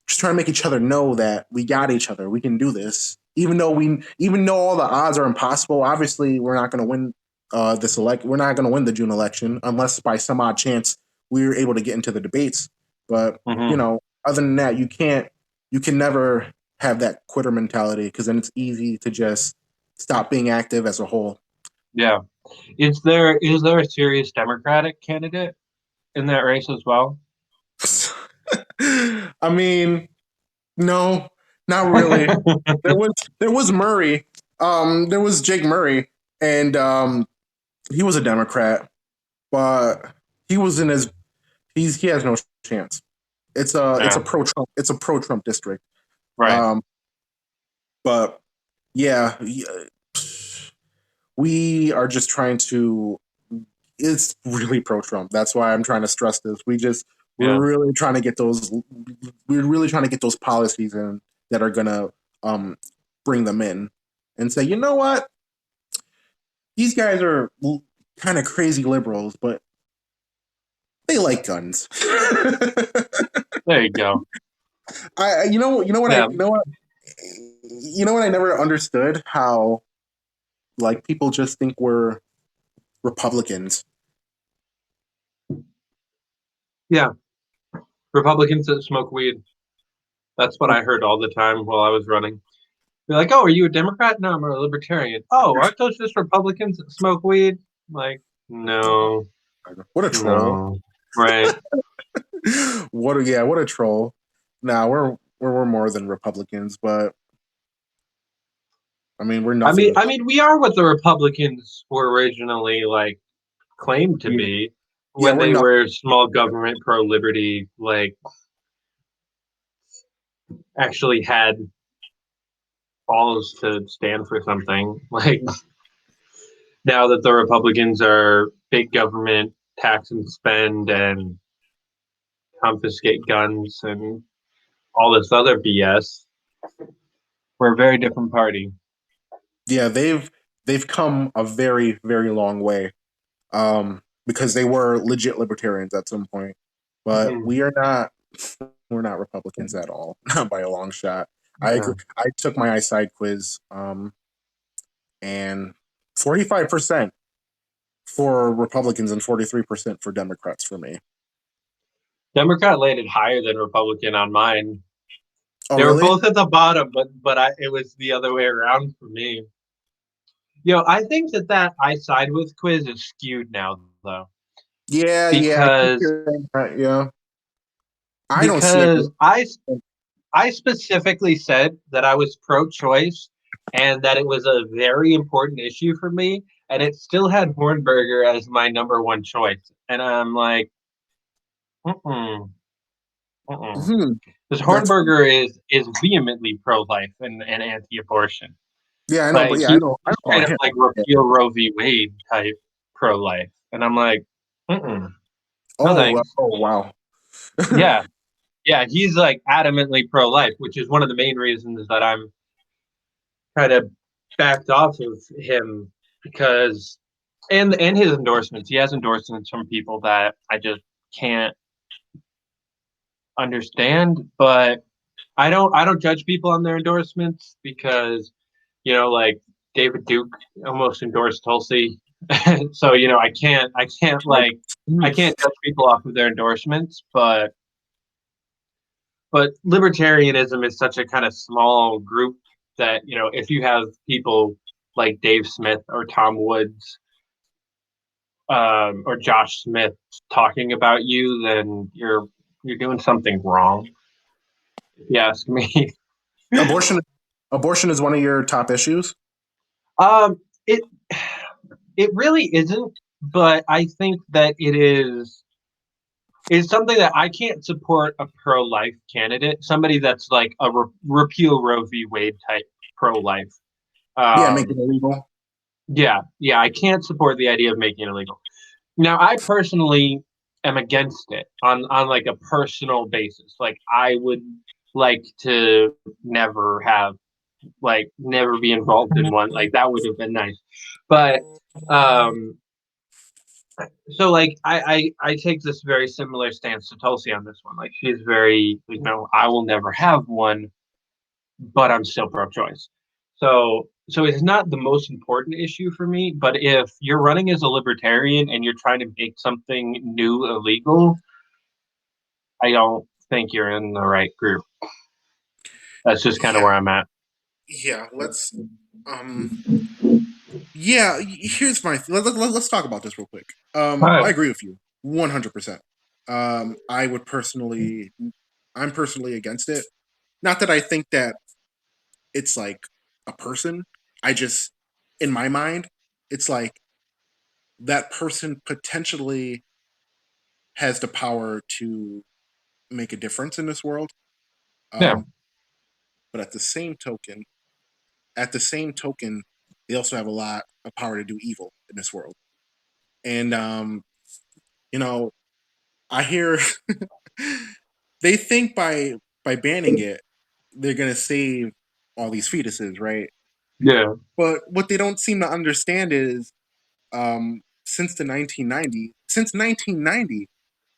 just trying to make each other know that we got each other. We can do this, even though all the odds are impossible. Obviously, we're not going to win this elect. We're not going to win the June election unless by some odd chance we were able to get into the debates. But Hmm. other than that, you can never have that quitter mentality because then it's easy to just stop being active as a whole. Yeah. Is there a serious Democratic candidate in that race as well? I mean, no, not really. There was Murray. There was Jake Murray, and he was a Democrat, but he was in his he has no chance. Yeah, It's a pro Trump district. right. Um, but yeah, we are just trying to. It's really pro Trump. That's why I'm trying to stress this. We're Yeah. really trying to get those. We're really trying to get those policies in that are gonna um bring them in and say, you know what, these guys are kind of crazy liberals, but they like guns. There you go. You know what I Yeah. you know what you know what? I never understood how like people just think we're Republicans. Yeah, Republicans that smoke weed. That's what I heard all the time while I was running. They're like, "Oh, are you a Democrat?" No, I'm a Libertarian. Oh, aren't those just Republicans that smoke weed? Like, no, What a troll! no, right? What a troll! Nah, we're more than Republicans, but I mean we're I nothing mean, with. I mean, we are what the Republicans were originally like claimed to Yeah, be yeah, when we're they nothing. were small government, pro liberty, like actually had balls to stand for something. Like now that the Republicans are big government, tax and spend, and confiscate guns and all this other BS, we're a very different party. Yeah, they've come a very long way. Because they were legit libertarians at some point, but Mhm. we're not Republicans at all, not by a long shot. I agree. No. I took my eyesight quiz, and 45% for Republicans and 43% for Democrats for me. Democrat landed higher than Republican on mine. Oh, They were really? both at the bottom, but it was the other way around for me. I think that I side with quiz is skewed now though, Yeah. I keep because hearing that. Yeah, I don't see it. because I specifically said that I was pro-choice and that it was a very important issue for me, and it still had Hornberger as my number one choice, and I'm like, mm-mm, mm-mm. Hmm, Because that's Hornberger is vehemently pro-life and anti-abortion. yeah. I know, but Like yeah, he's I know straight about up him. like Yeah. repeal Roe v. Wade type pro-life, and I'm like, mm-mm, no thanks. Oh, wow. Yeah, yeah, he's like adamantly pro-life, which is one of the main reasons that I'm kind of backed off of him because and his endorsements. He has endorsements from people that I just can't understand, but I don't judge people on their endorsements because like David Duke almost endorsed Tulsi. So I can't Like, like I can't judge people off of their endorsements, but libertarianism is such a kind of small group that if you have people like Dave Smith or Tom Woods or Josh Smith talking about you, then you're doing something wrong. If you ask me. abortion abortion is one of your top issues. It it really isn't, but I think that it's something that I can't support a pro life candidate, somebody that's like a repeal Roe v. Wade type pro life. Yeah, make it Um, illegal. yeah, I can't support the idea of making it illegal. Now, I personally am against it on like a personal basis. Like, I would like to never be involved in one. Like, that would have been nice. But um, so like I take this very similar stance to Tulsi on this one. Like, she's very I will never have one, but I'm still pro-choice. So it's not the most important issue for me, but if you're running as a libertarian and you're trying to make something new illegal, I don't think you're in the right group. That's just kind of Yeah, where I'm at. yeah. Let's. Um. Yeah. Here's my. Let's talk about this real quick. All I right. agree with you 100%. I would personally. I'm personally against it. Not that I think that it's like a person. I just, in my mind, it's like that person potentially has the power to make a difference in this world. Yeah. Um, but at the same token, they also have a lot of power to do evil in this world. And you know, I hear they think by banning it, they're gonna save all these fetuses, right? Yeah. But what they don't seem to understand is since 1990,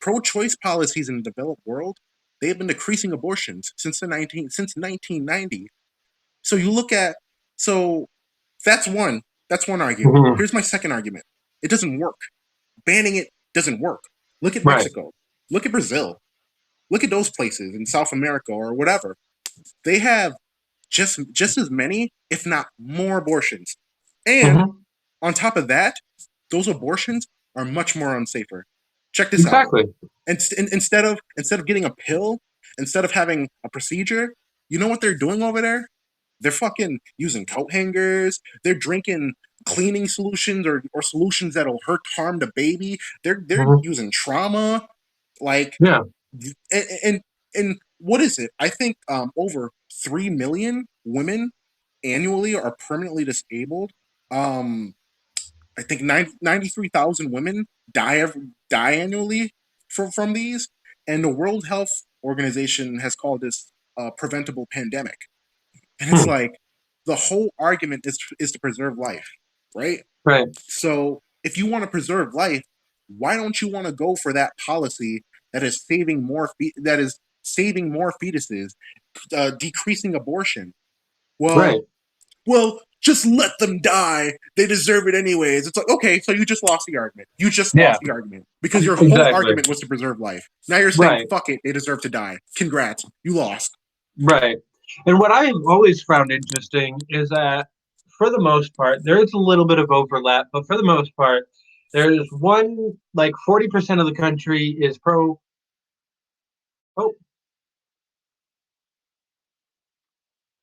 pro-choice policies in the developed world, they have been decreasing abortions since 1990. So you look at so that's one argument. Mhm. Here's my second argument. It doesn't work. Banning it doesn't work. Look at Right. Mexico. Look at Brazil. Look at those places in South America or whatever. They have just as many, if not more, abortions. And Hmm. on top of that, those abortions are much more unsafer. Check this out. Exactly. Instead of getting a pill, instead of having a procedure, you know what they're doing over there? They're fucking using coat hangers. They're drinking cleaning solutions or solutions that'll harm the baby. They're Hmm. using trauma. Like Yeah. and what is it? I think over 3 million women annually are permanently disabled. Um, I think 93,000 women die annually from these, and the World Health Organization has called this a preventable pandemic. And it's Hmm. like the whole argument is to preserve life, right? Right. So if you want to preserve life, why don't you want to go for that policy that is saving more fetuses, decreasing abortion? Right. Well, just let them die. They deserve it anyways. It's like, okay, so you just lost the argument. You just Yeah. lost the argument because your whole Exactly. argument was to preserve life. Now you're saying, Right. fuck it, they deserve to die. Congrats, you lost. Right. And what I've always found interesting is that, for the most part, there is a little bit of overlap, but for the most part, there's one, like 40% of the country is pro. Oh,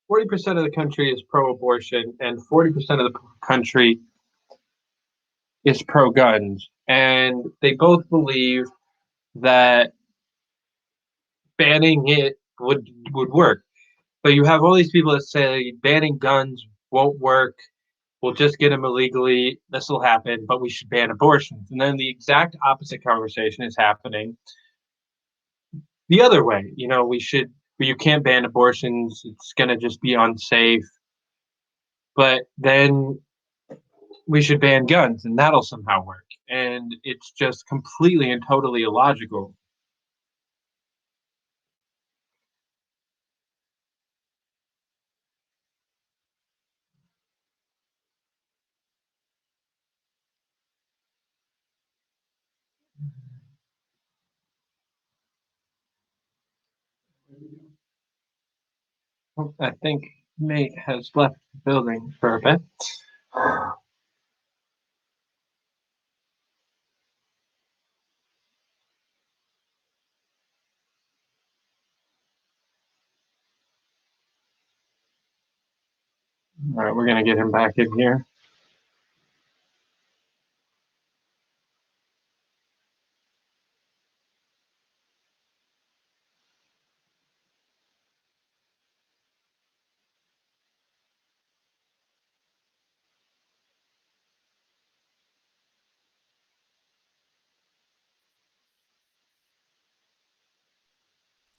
40% of the country is pro-abortion, and 40% of the country is pro-guns. And they both believe that banning it would work. But you have all these people that say banning guns won't work. We'll just get them illegally. This will happen, but we should ban abortions. And then the exact opposite conversation is happening the other way. You can't ban abortions. It's going to just be unsafe. But then we should ban guns, and that'll somehow work. And it's just completely and totally illogical. I think Nate has left the building for a bit. All right, we're gonna get him back in here.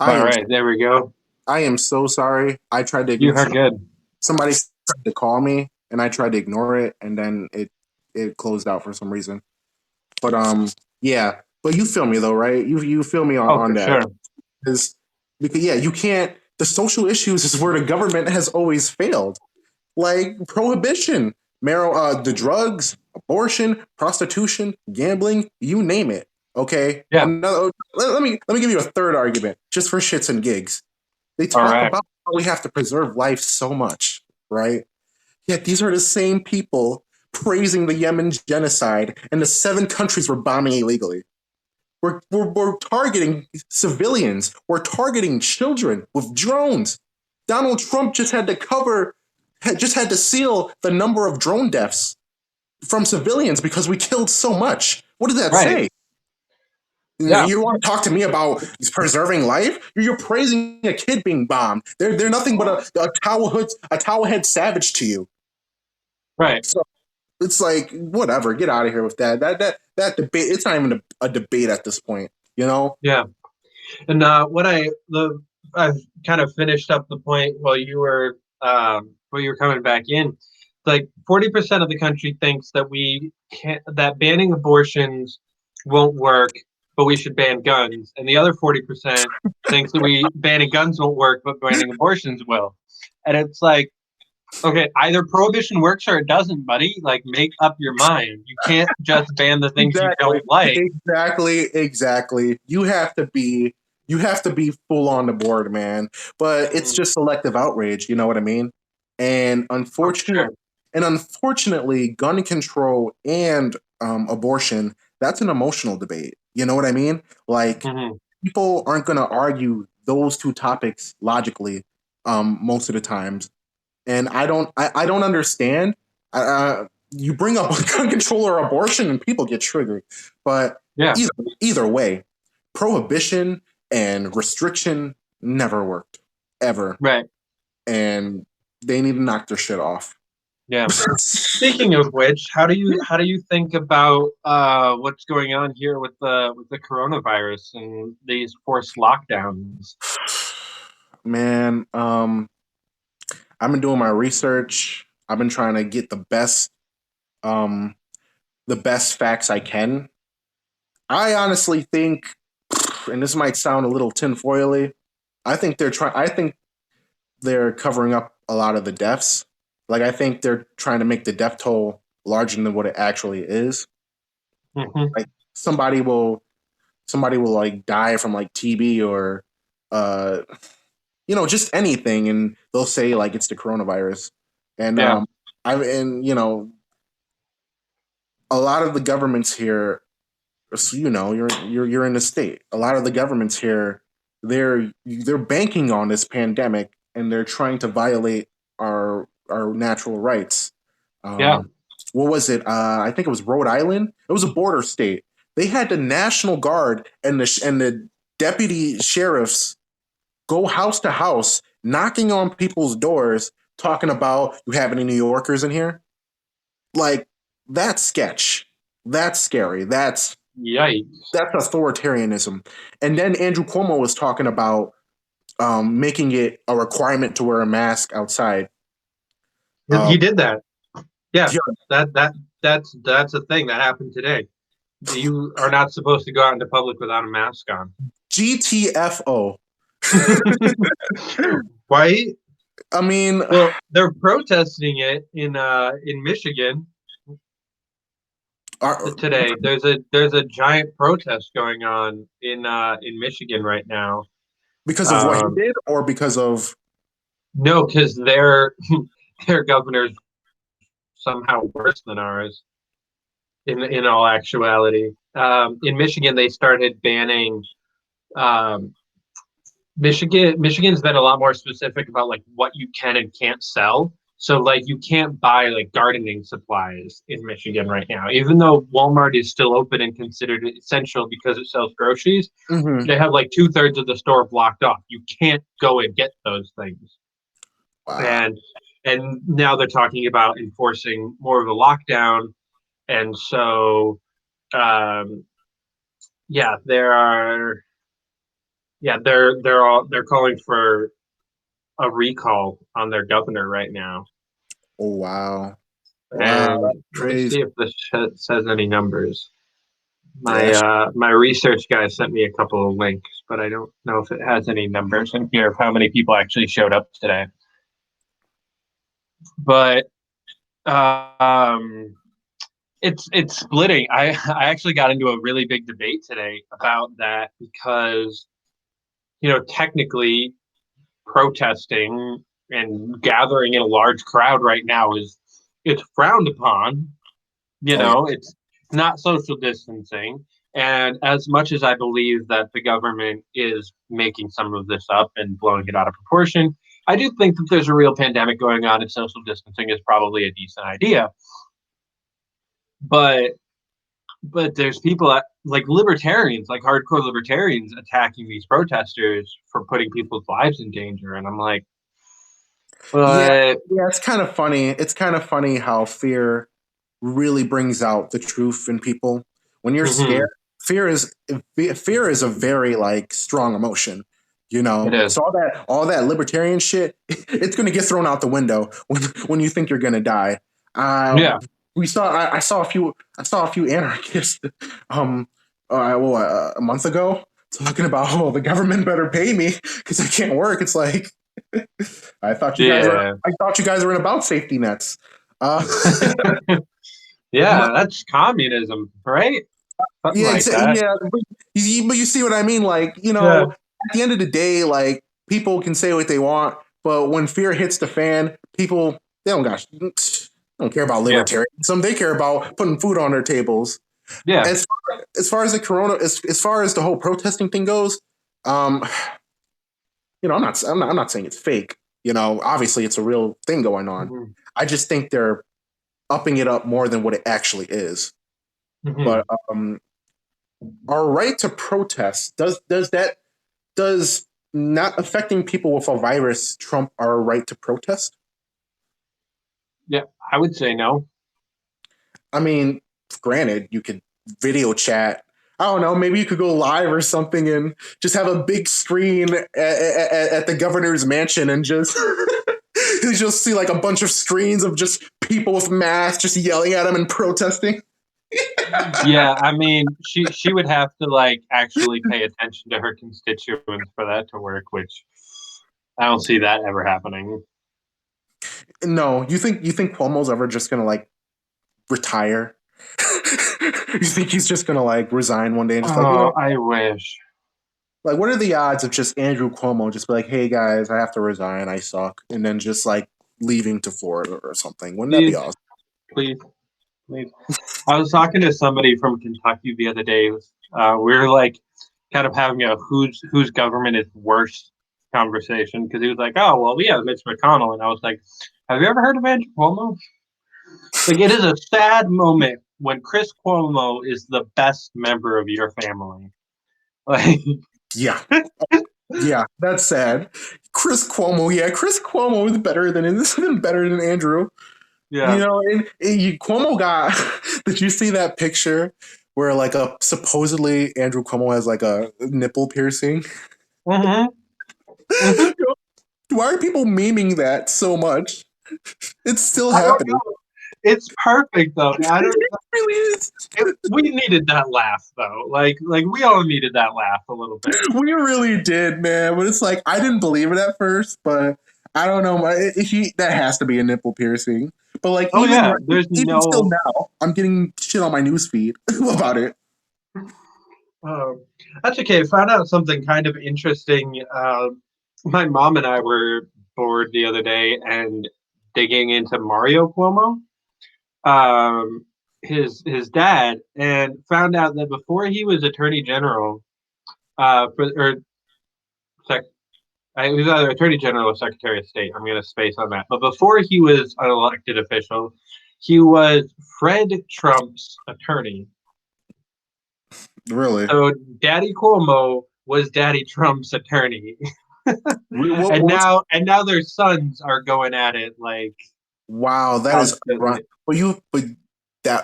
I All am right, there we go. I am so sorry. I tried You to are good. somebody tried to call me and I tried to ignore it and then it closed out for some reason. But yeah. But you feel me though, right? You feel me Oh, on for that. sure. Because yeah, you can't the social issues is where the government has always failed. Like prohibition, the drugs, abortion, prostitution, gambling, you name it. Okay. Yeah. Let me give you a third argument, just for shits and gigs. They All talk right. about how we have to preserve life so much, right? Yet these are the same people praising the Yemen genocide and the 7 countries we're bombing illegally. We're targeting civilians. We're targeting children with drones. Donald Trump just had to seal the number of drone deaths from civilians because we killed so much. What does that Right. say? Yeah. You want to talk to me about preserving life? You're praising a kid being bombed. They're nothing but a towel head savage to you. Right. So it's like whatever. Get out of here with that. That debate. It's not even a debate at this point. You know. Yeah. And I've kind of finished up the point while you were coming back in. Like 40% of the country thinks that banning abortions won't work, but we should ban guns, and the other 40% thinks that we banning guns won't work, but banning abortions will. And it's like, Okay, either prohibition works or it doesn't, buddy. Like, make up your mind. You can't just ban the things you Exactly. don't like. Exactly. You have to be full on the board, man. But it's Mm, just selective outrage, you know what I mean? And oh, for sure. unfortunately, gun control and abortion, that's an emotional debate. You know what I mean? Like Hmm. people aren't going to argue those two topics logically most of the times. And I don't understand. You bring up gun control or abortion, and people get triggered. But Yeah, either either way, prohibition and restriction never worked ever, right. and they need to knock their shit off. Yeah. Speaking of which, how do you think about what's going on here with the coronavirus and these forced lockdowns? Man, I've been doing my research. I've been trying to get um, the best facts I can. I honestly think, and this might sound a little tinfoily, I think they're trying. I think they're covering up a lot of the deaths. Like I think they're trying to make the death toll larger than what it actually is. Hmm. Like somebody will somebody will like die from like TB or uh just anything, and they'll say like it's the coronavirus. And Yeah, I and a lot of the governments here, so, you're in the state. A lot of the governments here, they're banking on this pandemic, and they're trying to violate our natural rights. yeah. What was it? I think it was Rhode Island. It was a border state. They had the National Guard and the deputy sheriffs go house to house, knocking on people's doors, talking about you have any New Yorkers in here. Like that's sketch. That's scary. Yikes. That's authoritarianism. And then Andrew Cuomo was talking about making it a requirement to wear a mask outside. Uh, He did that. Yeah, yeah, that that's a thing that happened today. You are not supposed to go out into public without a mask on. GTFO. Right? I mean, Well, they're protesting it in Michigan are, today. There's a giant protest going on in Michigan right now. because of what he Um, did, or because of no, because their their governor's somehow worse than ours. In all actuality, in Michigan they started banning. Um, Michigan's been a lot more specific about like what you can and can't sell. So like you can't buy like gardening supplies in Michigan right now, even though Walmart is still open and considered essential because it sells groceries. Mhm. They have like 2/3 of the store blocked off. You can't go and get those things. Wow. And now they're talking about enforcing more of a lockdown. And so um, yeah, there are they're calling for a recall on their governor right now. Oh wow. Wow, And that's let me crazy. see if this says any numbers. Yeah. My research guy sent me a couple of links, but I don't know if it has any numbers in here of how many people actually showed up today. But um, it's splitting. I actually got into a really big debate today about that because technically protesting and gathering in a large crowd right now is it's frowned upon. Oh yeah. It's not social distancing. And as much as I believe that the government is making some of this up and blowing it out of proportion, I do think that there's a real pandemic going on and social distancing is probably a decent idea. But there's people like libertarians, like hardcore libertarians, attacking these protesters for putting people's lives in danger. And I'm like, Yeah, but yeah, it's kind of funny. It's kind of funny how fear really brings out the truth in people. When you're scared, mhm, fear is fear is a very like strong emotion. it is. So all that libertarian shit, it's gonna get thrown out the window when you think you're gonna die. Uh, Yeah. I saw a few anarchists um a month ago talking about, oh, the government better pay me because I can't work. It's like I thought you guys were. Yeah. I thought you guys were about safety nets. Uh, Yeah, that's communism, right? Something yeah, like that. yeah. But you see what I mean? Like, Yeah. at the end of the day, like people can say what they want, but when fear hits the fan, people they don't gosh, they don't care about Yeah. libertarianism. They care about putting food on their tables. Yeah. As far as the corona, as far as the whole protesting thing goes, um, I'm not saying it's fake. Obviously it's a real thing going on. Mhm. I just think they're upping it up more than what it actually is. But Mhm. our right to protest does not affecting people with a virus trump our right to protest? Yeah, I would say no. I mean, granted, you could video chat. I don't know. Maybe you could go live or something and just have a big screen at the governor's mansion and just you just see like a bunch of screens of just people with masks just yelling at him and protesting. Yeah, I mean, she would have to like actually pay attention to her constituents for that to work, which I don't see that ever happening. No, you think Cuomo's ever just gonna like retire? You think he's just gonna like resign one day and just like, Oh, I wish. like what are the odds of just Andrew Cuomo just be like, hey guys, I have to resign, I suck, and then just like leaving to Florida or something? Wouldn't that be Please, awesome? please, please. I was talking to somebody from Kentucky the other day. We were like kind of having a whose government is worse conversation because he was like, "Oh, well, we have Mitch McConnell," and I was like, "Have you ever heard of Andrew Cuomo?" Like, it is a sad moment when Chris Cuomo is the best member of your family. Like, Yeah, yeah, that's sad. Chris Cuomo is better than better than Andrew. yeah. Cuomo got. Did you see that picture where like a supposedly Andrew Cuomo has like a nipple piercing? Mm-hmm. Mm-hmm. Why are people memeing that so much? It's still I don't happening. know. It's perfect though. I don't. It really is. We needed that laugh though. Like we all needed that laugh a little bit. We really did, man. But it's like I didn't believe it at first, but I don't know. That has to be a nipple piercing. But like Oh yeah. There's even still no. now, I'm getting shit on my newsfeed about it. That's okay. I found out something kind of interesting. My mom and I were bored the other day and digging into Mario Cuomo, um, his dad, and found out that before he was Attorney General, or sec, he was either Attorney General or Secretary of State. I'm going to space on that. But before he was an elected official, he was Fred Trump's attorney. Really? So Daddy Cuomo was Daddy Trump's attorney. What, and what's now their sons are going at it like Wow, that is right. constantly. But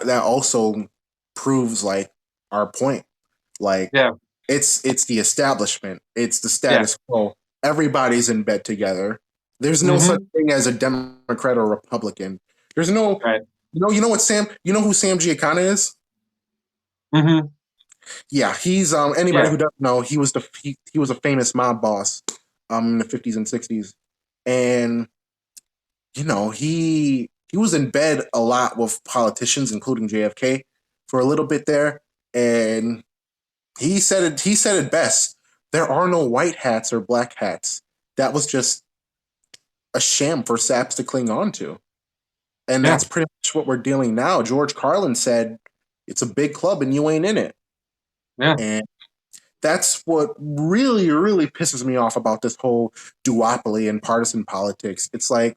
that also proves like our point. Like Yeah, it's the establishment. It's the yeah. status quo. Everybody's in bed together. There's no such Mm-hmm. thing as a Democrat or Republican. There's no Right. you know who Sam Giancana is? Mm-hmm. Yeah, he's anybody Yeah, who doesn't know, he was a famous mob boss in the 50s and 60s. And he was in bed a lot with politicians, including JFK, for a little bit there, and he said it best. There are no white hats or black hats. That was just a sham for saps to cling on to, and yeah, that's pretty much what we're dealing now. George Carlin said, "It's a big club, and you ain't in it," yeah. and that's what really, really pisses me off about this whole duopoly and partisan politics. It's like,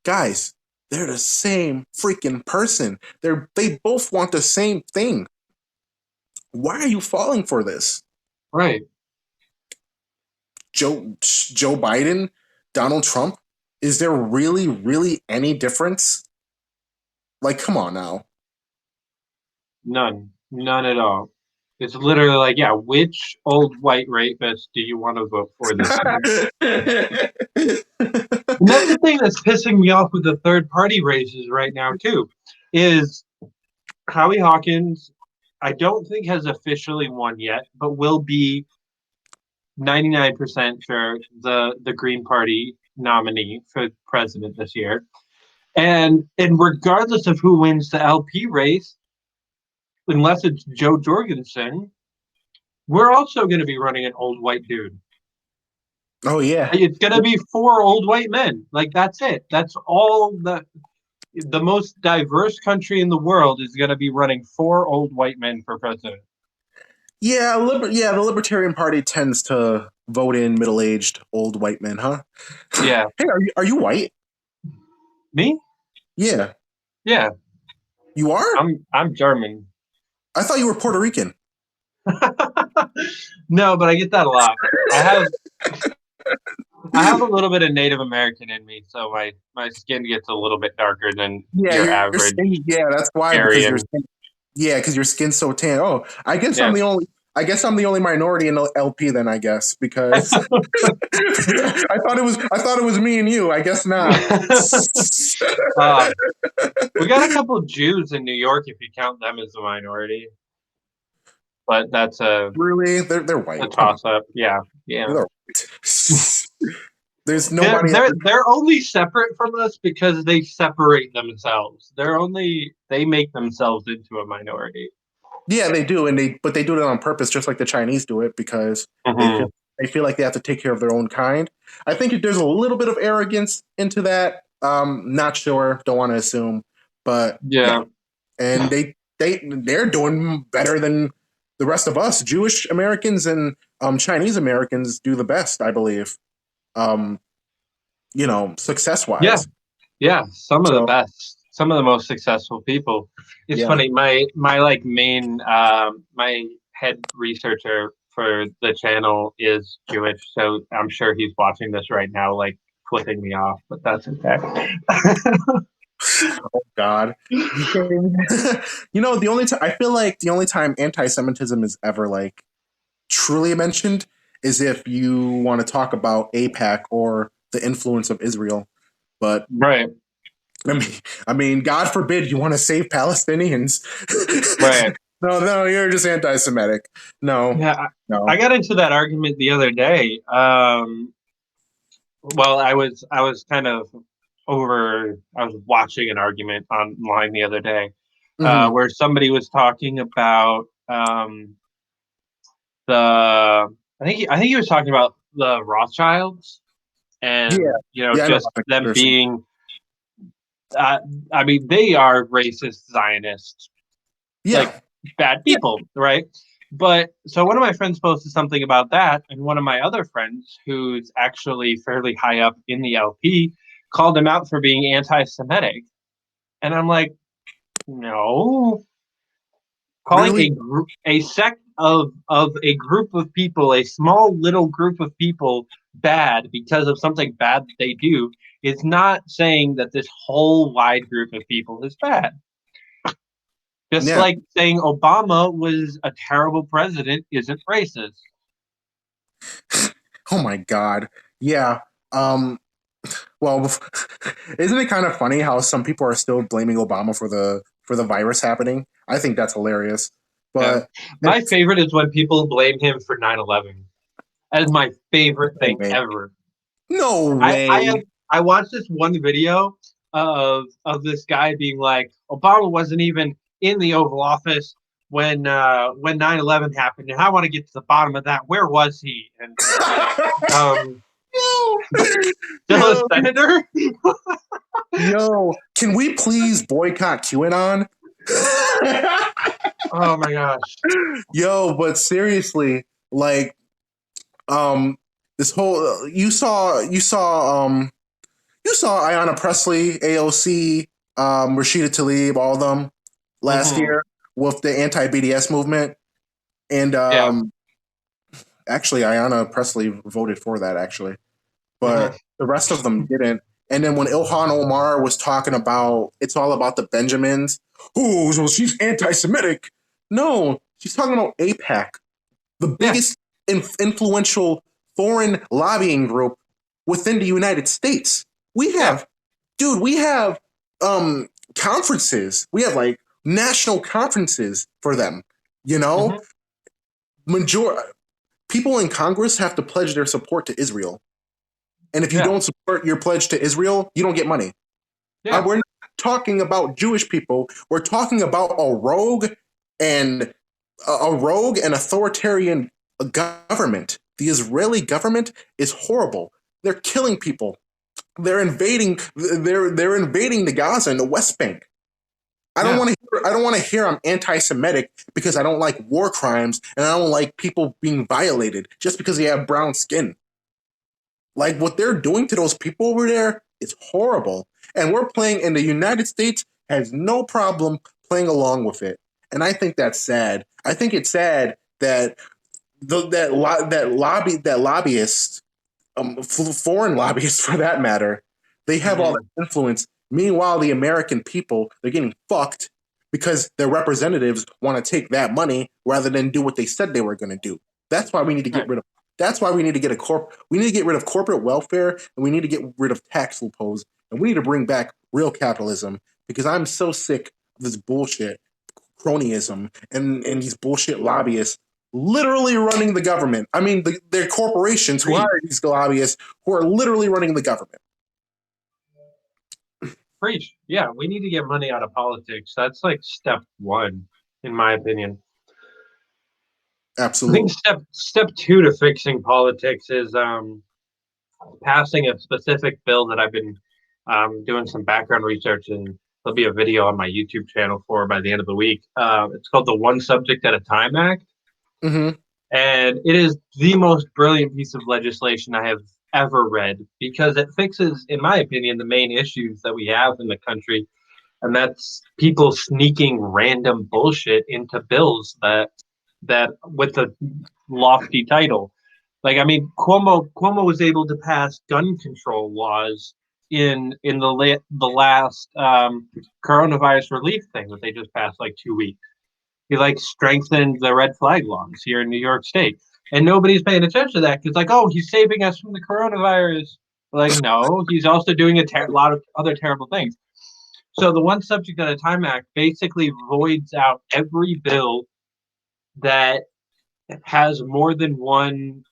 guys, they're the same freaking person. They both want the same thing. Why are you falling for this? Right. Joe Biden, Donald Trump? Is there really, really any difference? Like, come on now. None at all. It's literally like, yeah, which old white rapist do you want to vote for this year? And that's the thing that's pissing me off with the third party races right now too, is Howie Hawkins. I don't think has officially won yet, but will be 99% sure the Green Party nominee for president this year. And regardless of who wins the LP race, unless it's Joe Jorgensen, we're also going to be running an old white dude. Oh yeah. It's going to be 4 old white men. Like that's it. That's all the most diverse country in the world is going to be running 4 old white men for president. Yeah, the Libertarian Party tends to vote in middle-aged old white men, huh? Yeah. Hey, are you white? Me? Yeah. Yeah. You are? I'm German. I thought you were Puerto Rican. No, but I get that a lot. I have a little bit of Native American in me, so my skin gets a little bit darker than Yeah, your your average skin. Yeah, that's why because your Aryan. skin. Yeah, because your skin's so tan. Oh, I guess Yeah. I'm the only. I guess I'm the only minority in the LP then. I guess because I thought it was me and you. I guess not. uh, we got a couple of Jews in New York if you count them as a minority, but that's Really, they're a white. Come on, toss up. Yeah, yeah. they're white. There's They're nobody. they're they're only separate from us because they separate themselves. They make themselves into a minority. Yeah, they do, but they do it on purpose, just like the Chinese do it, because they feel Mm-hmm. they feel like they have to take care of their own kind. I think there's a little bit of arrogance into that. Not sure, don't want to assume, but yeah, Yeah, and they're doing better than the rest of us. Jewish Americans and Chinese Americans do the best, I believe. Um, success yeah, wise. yeah. Some of the So best, some of the most successful people. It's yeah, funny. My like main my head researcher for the channel is Jewish, so I'm sure he's watching this right now, like flipping me off. But that's okay. oh God. You know, the only time I feel like the only time anti-Semitism is ever like truly mentioned is if you want to talk about APAC or the influence of Israel. But Right, I mean, God forbid you want to save Palestinians. right. No, you're just anti-Semitic. No, Yeah, I no. got into that argument the other day. Well, I was kind of I was watching an argument online the other day, Hmm. where somebody was talking about the I think he was talking about the Rothschilds Yeah, and yeah, I know just about the them conspiracy. being uh, I mean they are racist Zionists, like Yeah, bad yeah. people, right? But so one of my friends posted something about that, and one of my other friends, who's actually fairly high up in the LP, called him out for being anti-Semitic. And I'm like, no, calling Really? a sect of a group of people, a small little group of people, bad because of something bad that they do is not saying that this whole wide group of people is bad. Just Yeah. like saying Obama was a terrible president isn't racist. Oh my God. Yeah. Um. Well, isn't it kind of funny how some people are still blaming Obama for the virus happening? I think that's hilarious. Yeah. But My it's favorite is when people blame him for 9/11. That is my favorite no thing way. ever. No I have way. I watched this one video of this guy being like, Obama wasn't even in the Oval Office when 9/11 happened, and I want to get to the bottom of that. Where was he? And um, yo, still a yo, senator? yo. Can we please boycott QAnon? Oh my gosh! Yo, but seriously, like, this whole you saw Ayanna Presley, AOC, Rashida Tlaib, all of them last Hmm. year with the anti BDS movement, and Yeah. actually Ayanna Presley voted for that actually, Hmm. but the rest of them didn't. And then when Ilhan Omar was talking about it's all about the Benjamins, oh, so she's anti-Semitic. No, she's talking about APAC, the Yeah. biggest influential foreign lobbying group within the United States. We Yeah. have, dude, we have conferences. We have like national conferences for them. You know, Hmm. major people in Congress have to pledge their support to Israel. And if you Yeah. don't support your pledge to Israel, you don't get money. Yeah. We're not talking about Jewish people. We're talking about a rogue and authoritarian government. The Israeli government is horrible. They're killing people. They're invading. They're invading the Gaza and the West Bank. I don't Yeah. want to. I don't want to hear I'm anti-Semitic because I don't like war crimes and I don't like people being violated just because they have brown skin. Like what they're doing to those people over there is horrible. And we're playing, and the United States has no problem playing along with it. And I think that's sad. I think it's sad that lobbyists, foreign lobbyists for that matter, they have all Mhm. that influence. Meanwhile, the American people, they're getting fucked because their representatives want to take that money rather than do what they said they were going to do. That's why we need to get Right. rid of. That's why we need to get we need to get rid of corporate welfare and we need to get rid of tax loopholes and we need to bring back real capitalism because I'm so sick of this bullshit cronyism and these bullshit lobbyists literally running the government. I mean, they're corporations who Preach. hire these lobbyists who are literally running the government. Preach. Yeah, we need to get money out of politics. That's like step one, in my opinion. I think Absolutely. step two to fixing politics is passing a specific bill that I've been doing some background research, and there'll be a video on my YouTube channel for by the end of the week. It's called the One Subject at a Time Act, Mm-hmm. and it is the most brilliant piece of legislation I have ever read because it fixes, in my opinion, the main issues that we have in the country, and that's people sneaking random bullshit into bills that with a lofty title. Like, I mean, Cuomo was able to pass gun control laws in the last coronavirus relief thing that they just passed like 2 weeks. He like strengthened the red flag laws here in New York State, and nobody's paying attention to that because like, oh, he's saving us from the coronavirus. Like, no, he's also doing a lot of other terrible things. So the One Subject at a Time Act basically voids out every bill that has more than one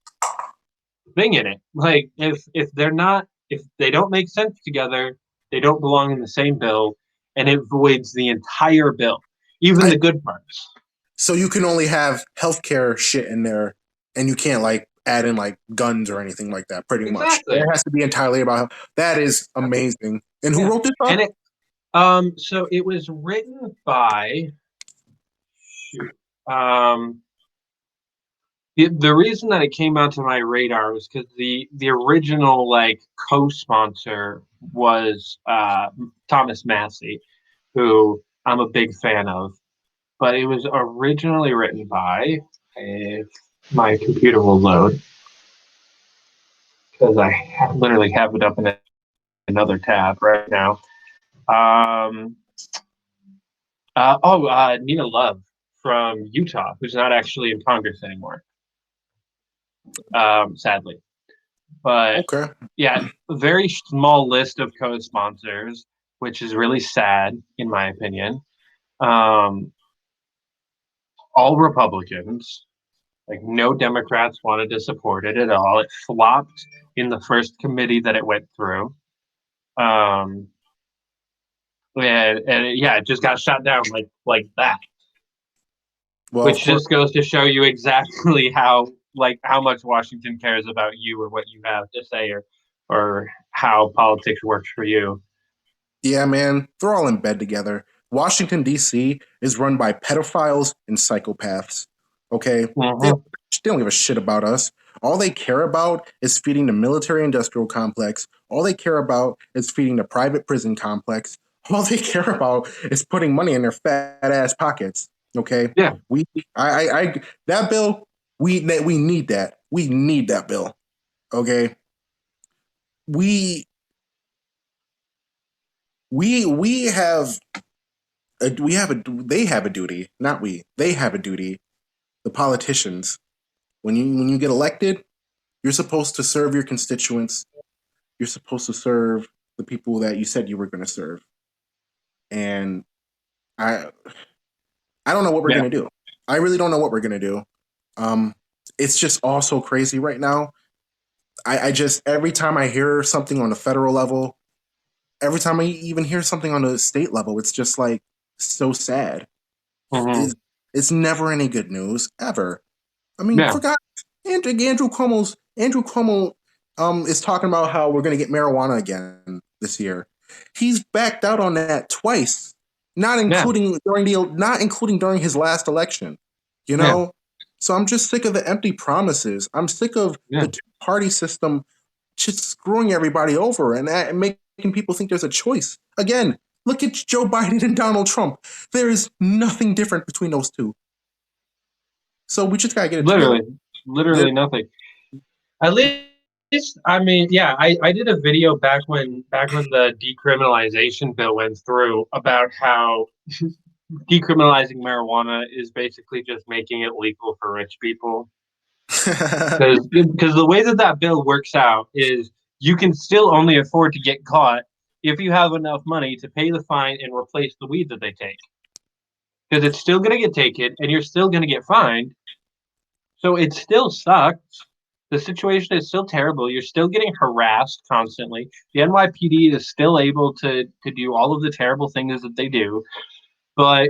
thing in it. Like if they don't make sense together, they don't belong in the same bill, and it voids the entire bill, even I, the good parts. so you can only have healthcare shit in there, and you can't like add in like guns or anything like that. Pretty much, it Exactly. has to be entirely about health. That is amazing. And who Yeah. wrote this up? And it so it was written by shoot. Um the reason that it came onto my radar was because the original like co-sponsor was Thomas Massey, who I'm a big fan of. But it was originally written by, if my computer will load, because literally have it up in another tab right now. Um, Nina Love from Utah, who's not actually in Congress anymore, sadly. But Okay. yeah, a very small list of co-sponsors, which is really sad in my opinion. Um, all Republicans. Like no Democrats wanted to support it at all. It flopped in the first committee that it went through. Um, yeah, it just got shot down like that, Well, of which course. just goes to show you exactly how much Washington cares about you or what you have to say or how politics works for you. Yeah, man, they're all in bed together. Washington, D.C. is run by pedophiles and psychopaths. Okay? Mm-hmm. They don't give a shit about us. All they care about is feeding the military industrial complex. All they care about is feeding the private prison complex. All they care about is putting money in their fat ass pockets. Okay? Yeah, We, that bill, we need that. We need that bill. Okay? We, we have they have a duty, not we. They have a duty. The politicians, when you get elected, you're supposed to serve your constituents. You're supposed to serve the people that you said you were going to serve. And I I don't know what we're yeah, going to do. I really don't know what we're going to do. Um, it's just all so crazy right now. I just every time I hear something on the federal level, every time I even hear something on the state level, it's just like so sad. Hmm. It's, it's never any good news ever. I mean, Yeah, for God, Andrew Cuomo is talking about how we're going to get marijuana again this year. He's backed out on that twice, yeah, not including during his last election. You yeah, know, so I'm just sick of the empty promises. I'm sick of yeah. the two-party system just screwing everybody over and making people think there's a choice. Again, look at Joe Biden and Donald Trump. There is nothing different between those two. So we just gotta get it together. Literally, literally nothing. At least, I mean, yeah, I did a video back when the decriminalization bill went through about how decriminalizing marijuana is basically just making it legal for rich people. Because the way that that bill works out is you can still only afford to get caught if you have enough money to pay the fine and replace the weed that they take. Because it's still going to get taken and you're still going to get fined. So it still sucks. The situation is still terrible. You're still getting harassed constantly. The NYPD is still able to do all of the terrible things that they do, but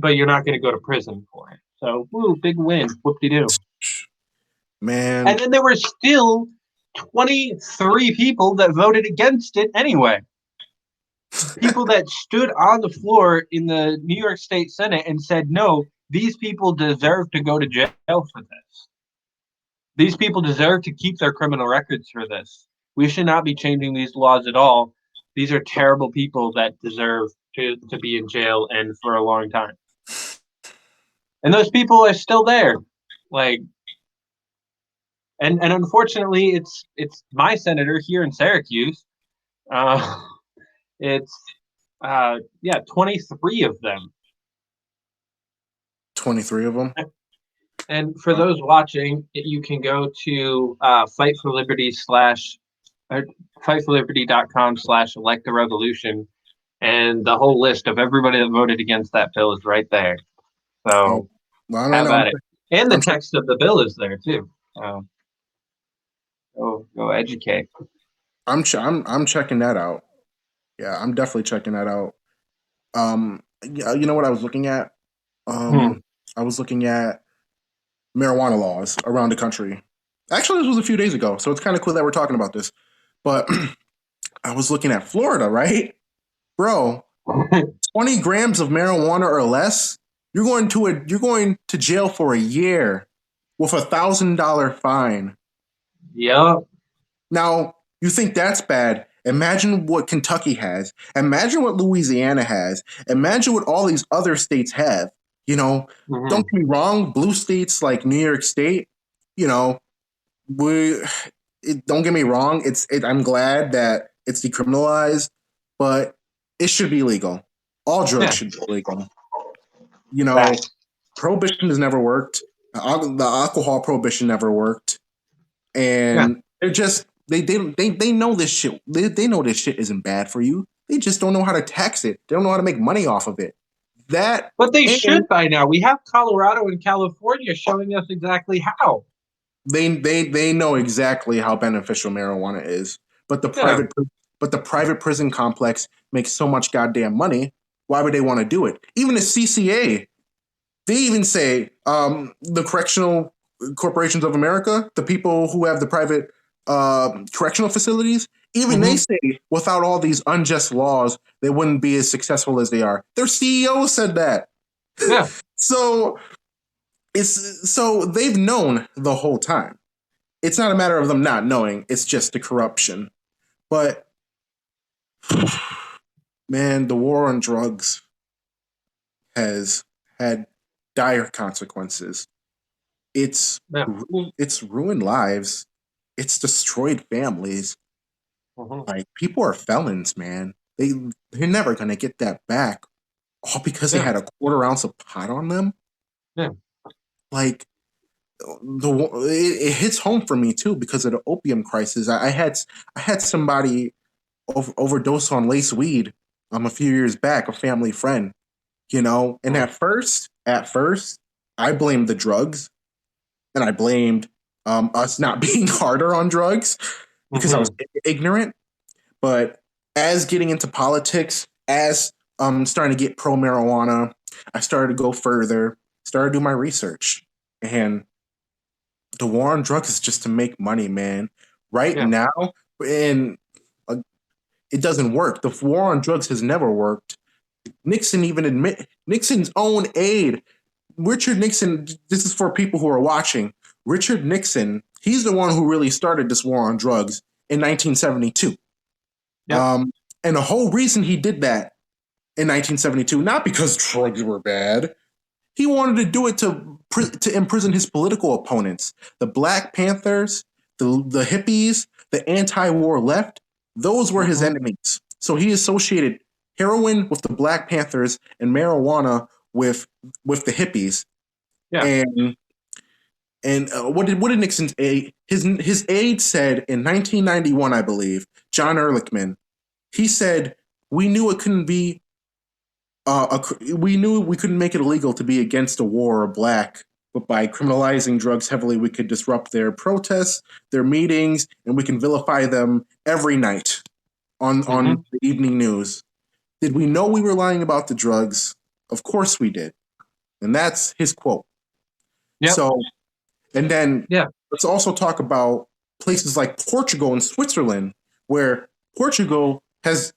you're not going to go to prison for it. So, woo, big win. Whoop de doo. And Man, then there were still 23 people that voted against it anyway. People that stood on the floor in the New York State Senate and said, no, these people deserve to go to jail for this. These people deserve to keep their criminal records for this. We should not be changing these laws at all. These are terrible people that deserve to be in jail and for a long time. And those people are still there. Like, and unfortunately it's my senator here in Syracuse. Uh it's yeah, 23 of them. 23 of them. And for those watching, you can go to Fight for Liberty slash fightforliberty.com/elect a revolution, and the whole list of everybody that voted against that bill is right there. Oh, So well, I don't have know. at it. And the I'm check, text of the bill is there too. Go educate. I'm checking that out. Yeah, I'm definitely checking that out. Yeah, you know what I was looking at? Hmm. I was looking at marijuana laws around the country. Actually, this was a few days ago, so it's kind of cool that we're talking about this. But I was looking at Florida, right? Bro, 20 grams of marijuana or less, you're going to jail for a year with $1,000 fine. Yep. Now, you think that's bad. Imagine what Kentucky has. Imagine what Louisiana has. Imagine what all these other states have. You know, don't Hmm. get me wrong, blue states like New York State, you know, don't get me wrong, I'm glad that it's decriminalized, but it should be legal. All drugs Yeah. should be legal. You know, Facts. prohibition has never worked. The alcohol prohibition never worked, Yeah. and they know this shit. They know this shit isn't bad for you. They just don't know how to tax it. They don't know how to make money off of it. That But they and should by now. We have Colorado and California showing us exactly how. they know exactly how beneficial marijuana is. But Yeah. the private prison complex makes so much goddamn money. Why would they want to do it? Even the CCA, they even say the correctional corporations of America, the people who have the private correctional facilities, even they Hmm. say without all these unjust laws, they wouldn't be as successful as they are. Their CEO said that. Yeah. So so they've known the whole time. It's not a matter of them not knowing, it's just the corruption. But man, the war on drugs has had dire consequences. It's Yeah. it's ruined lives. It's destroyed families. Hmm. Like people are felons, man. They're never gonna get that back, all because they Yeah. had a quarter ounce of pot on them. Yeah. Like it hits home for me too because of the opium crisis. I had somebody overdose on lace weed a few years back, a family friend, you know. And Mm. at first, I blamed the drugs. and I blamed us not being harder on drugs because I was ignorant. But as getting into politics, as starting to get pro marijuana, I started to go further, started to do my research, and the war on drugs is just to make money, man. Right Yeah. now, and it doesn't work. The war on drugs has never worked. Nixon's own aide, Richard Nixon. This is for people who are watching. Richard Nixon, he's the one who really started this war on drugs in 1972. Yep. And the whole reason he did that in 1972, not because drugs were bad, he wanted to do it to imprison his political opponents, the Black Panthers, the hippies, the anti-war left. Those were his enemies. So he associated heroin with the Black Panthers and marijuana with the hippies. Yeah. And what did Nixon's aide, his aide said in 1991, I believe, John Ehrlichman, he said, we knew it couldn't be we knew we couldn't make it illegal to be against a war or black, but by criminalizing drugs heavily, we could disrupt their protests, their meetings, and we can vilify them every night on the evening news. Did we know we were lying about the drugs? Of course we did. And that's his quote. Yep. So, and then Yeah. let's also talk about places like Portugal and Switzerland, where Portugal has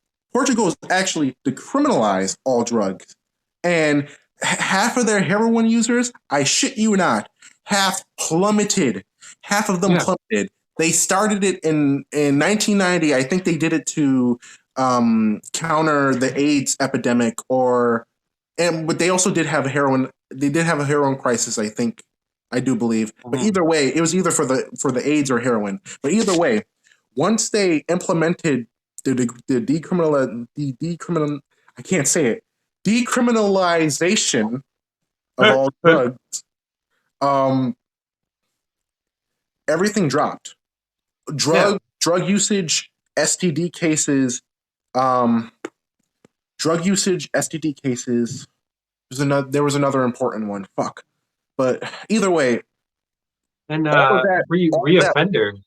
actually decriminalized all drugs. And half of their heroin users, I shit you not, half plummeted. Half of them plummeted. They started it in 1990. I think they did it to counter the AIDS epidemic, but they also did have a heroin. They did have a heroin crisis, I do believe. But either way, it was either for the AIDS or heroin. But either way, once they implemented the decriminalization of all drugs, everything dropped. Drug usage, STD cases, There was another important one. Fuck. But either way, And that- reoffenders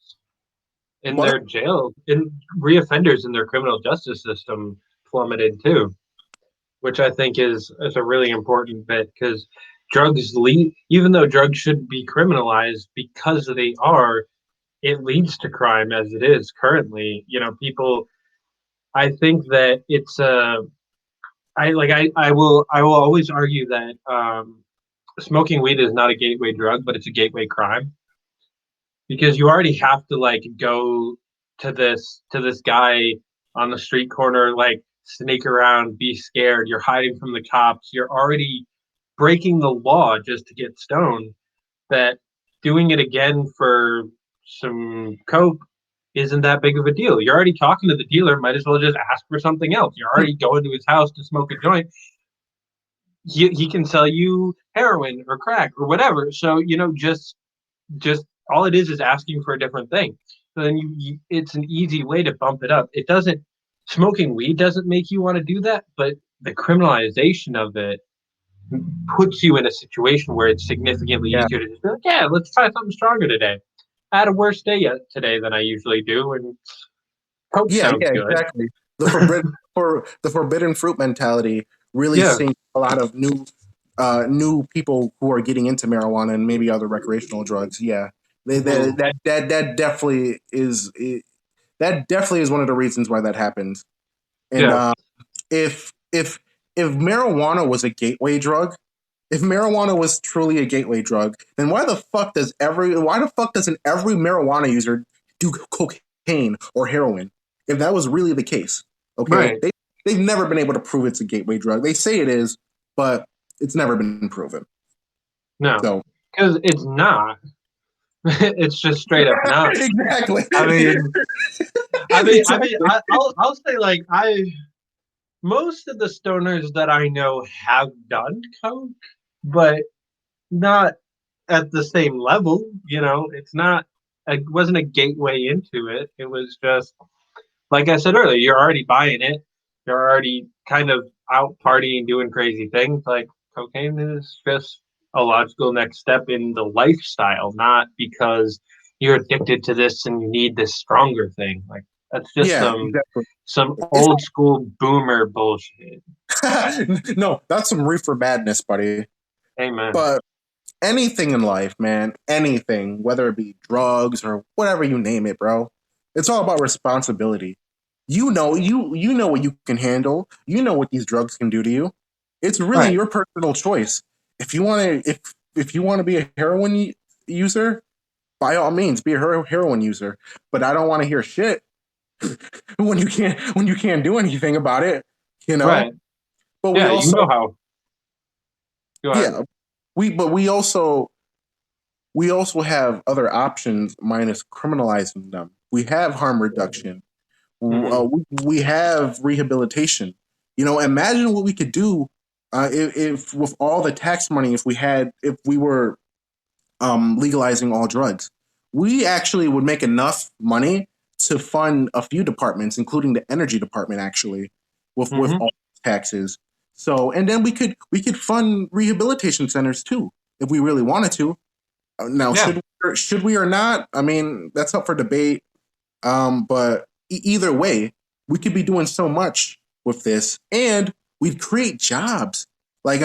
in their jail, reoffenders in their criminal justice system plummeted too, which I think is a really important bit because even though drugs should be criminalized because they are, it leads to crime as it is currently. People. I think that it's I will always argue that smoking weed is not a gateway drug, but it's a gateway crime because you already have to go to this guy on the street corner, sneak around, be scared. You're hiding from the cops. You're already breaking the law just to get stoned. That doing it again for some coke isn't that big of a deal. You're already talking to the dealer. Might as well just ask for something else. You're already going to his house to smoke a joint. He can sell you heroin or crack or whatever. So just all it is asking for a different thing. So then it's an easy way to bump it up. It doesn't Smoking weed doesn't make you want to do that, but the criminalization of it puts you in a situation where it's significantly easier to just be like, yeah, let's try something stronger today. I had a worse day today than I usually do, and coke sounds good. Exactly. The forbidden fruit mentality really sinks a lot of new people who are getting into marijuana and maybe other recreational drugs. Yeah, that definitely is one of the reasons why that happens. And if marijuana was a gateway drug, if marijuana was truly a gateway drug, then why the fuck doesn't every marijuana user do cocaine or heroin? If that was really the case, okay, right. they've never been able to prove it's a gateway drug. They say it is, but it's never been proven. No, because it's not. It's just straight up not. Exactly. I'll say most of the stoners that I know have done coke, but not at the same level. It wasn't a gateway into it. It was just, like I said earlier, you're already buying it. You're already kind of out partying, doing crazy things. Like cocaine is just a logical next step in the lifestyle, not because you're addicted to this and you need this stronger thing. Like that's just Yeah, exactly. some It's old school boomer bullshit. no, that's some reefer madness, buddy. Amen. But anything in life, man, anything, whether it be drugs or whatever you name it, bro, it's all about responsibility. You know what you can handle. You know what these drugs can do to you. It's really Right. your personal choice. If you want to, if you want to be a heroin user, by all means, be a heroin user. But I don't want to hear shit when you can't do anything about it. You know. Right. But we Yeah, you also, know how. Go ahead. yeah, we also have other options minus criminalizing them. We have harm reduction. Mm-hmm. We have rehabilitation. You know, imagine what we could do if with all the tax money, if we were legalizing all drugs, we actually would make enough money to fund a few departments, including the energy department, actually, with Mm-hmm. all taxes. So, and then we could fund rehabilitation centers too, if we really wanted to. Now, Yeah. should we or not? I mean, that's up for debate. But either way, we could be doing so much with this, and we'd create jobs like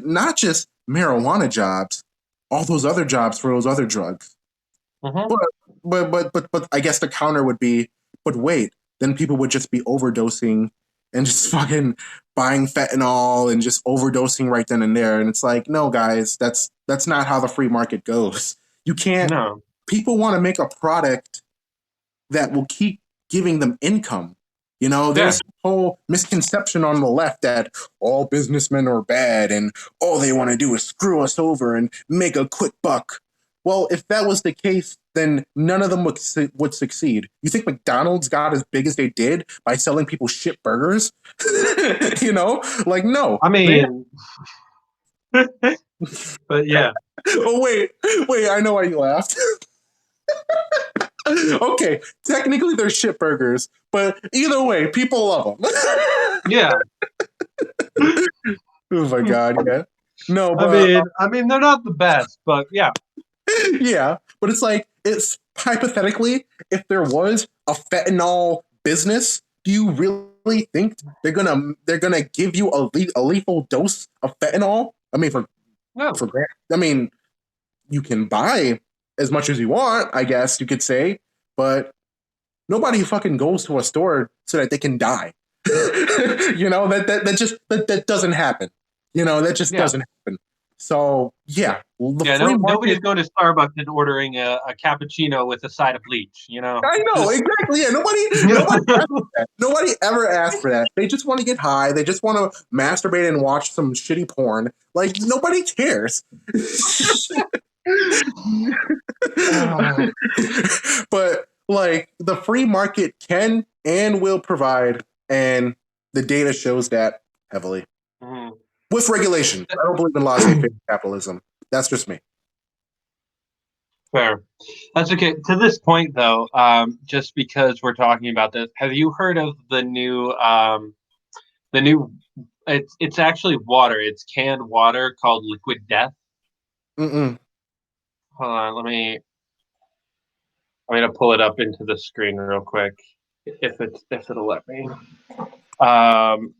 not just marijuana jobs, all those other jobs for those other drugs. Mm-hmm. But but I guess the counter would be, but wait, then people would just be overdosing and just fucking buying fentanyl and just overdosing right then and there. And it's like, no, guys, that's not how the free market goes. You can't. No. People want to make a product that will keep giving them income. You know, Yeah. there's a whole misconception on the left that all businessmen are bad and all they want to do is screw us over and make a quick buck. Well, if that was the case, then none of them would succeed. You think McDonald's got as big as they did by selling people shit burgers? You know, like no. I mean, but yeah. Oh wait, I know why you laughed. Okay, technically they're shit burgers, but either way, people love them. Yeah. Oh my god, yeah. No, I but mean, they're not the best, but yeah. yeah, but it's hypothetically, if there was a fentanyl business, do you really think they're gonna give you a lethal dose of fentanyl? I mean, No. I mean, you can buy as much as you want, I guess you could say, but nobody fucking goes to a store so that they can die. You know, that doesn't happen. You know, that just Yeah. doesn't happen. So yeah, the Yeah. free No. market. Nobody's going to Starbucks and ordering a cappuccino with a side of bleach. You know. I know Just. exactly. Yeah, nobody asked for that. Nobody ever asked for that. They just want to get high. They just want to masturbate and watch some shitty porn. Like nobody cares. But like the free market can and will provide, and the data shows that heavily Mhm. with regulation. I don't believe in laissez-faire capitalism. That's just me. Fair. That's okay. To this point, though, just because we're talking about this, have you heard of the new? It's actually water. It's canned water called Liquid Death. Mm-mm. Hold on, I'm gonna pull it up into the screen real quick, if it'll let me. Um,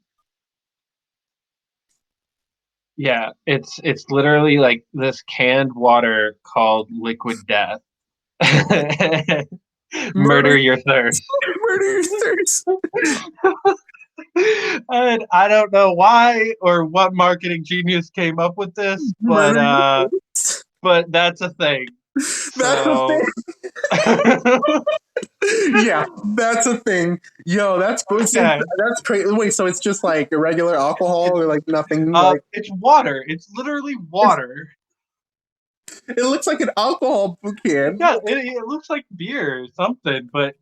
yeah, it's literally like this canned water called Liquid Death. Murder, Murder your thirst. murder your thirst. And I don't know why or what marketing genius came up with this, Murder your thirst. but that's a thing. That's a So yeah, that's a thing. Yo, that's good. okay, That's crazy. Wait, so it's just like irregular alcohol or like nothing? Like it's water. It's literally it's, water. it looks like an alcohol can. Yeah, it looks like beer or something, but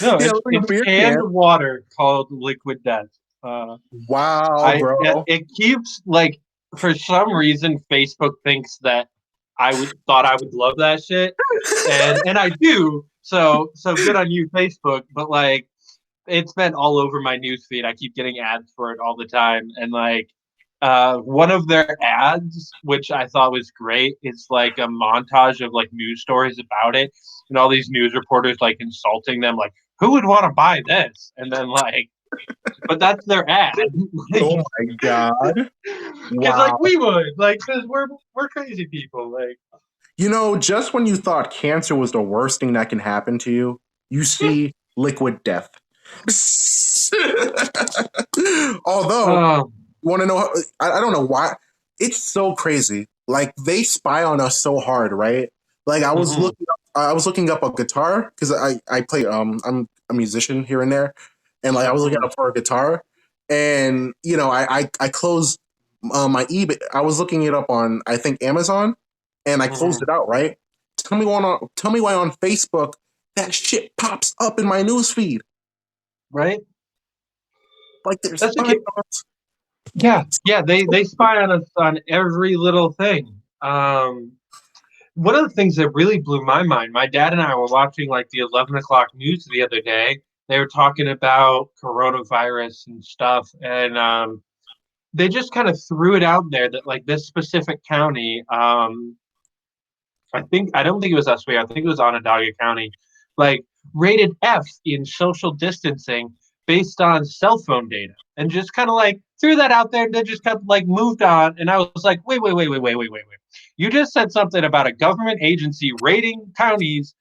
no, Yeah, it looks like a it's beer canned can. water called Liquid Death. Uh, Wow, bro. it keeps like for some reason Facebook thinks that thought I would love that shit, and I do. So good on you, Facebook. But like, it's been all over my newsfeed. I keep getting ads for it all the time, and like, One of their ads, which I thought was great, is like a montage of like news stories about it, and all these news reporters like insulting them, like, "Who would want to buy this?" And then like, but that's their ad, Oh my god! because like Wow. we would, like, because we're crazy people, like. You know, just when you thought cancer was the worst thing that can happen to you, you see liquid death. Although, Um, you want to know? I don't know why. It's so crazy. Like they spy on us so hard, right? Like mhm, I was looking up a guitar because I play I'm a musician here and there, and like I was looking mhm, up for a guitar, and you know I closed my eBay. I was looking it up on I think Amazon, and I closed mhm, it out. Right? Tell me why on Facebook that shit pops up in my news feed. right? Like there's That's spying okay. on us. Yeah, yeah. They spy on us on every little thing. One of the things that really blew my mind, my dad and I were watching like the 11 o'clock news the other day. They were talking about coronavirus and stuff, and they just kind of threw it out there that like this specific county, I don't think it was Oswego, I think it was Onondaga County, like rated F in social distancing based on cell phone data, and just kind of like threw that out there and then just kept like moved on. And I was like, wait. You just said something about a government agency rating counties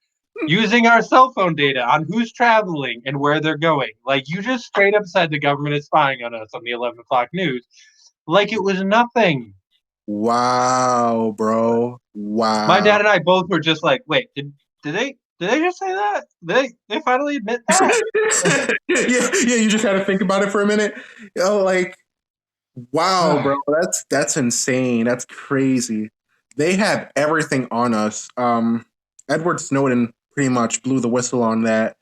using our cell phone data on who's traveling and where they're going. Like you just straight up said the government is spying on us on the 11 o'clock news, like it was nothing. Wow, bro. My Wow. dad and I both were just like, wait, did they just say that? They finally admit that? Yeah, you just had to think about it for a minute. Like, wow, bro, that's insane. That's crazy. They have everything on us. Edward Snowden pretty much blew the whistle on that.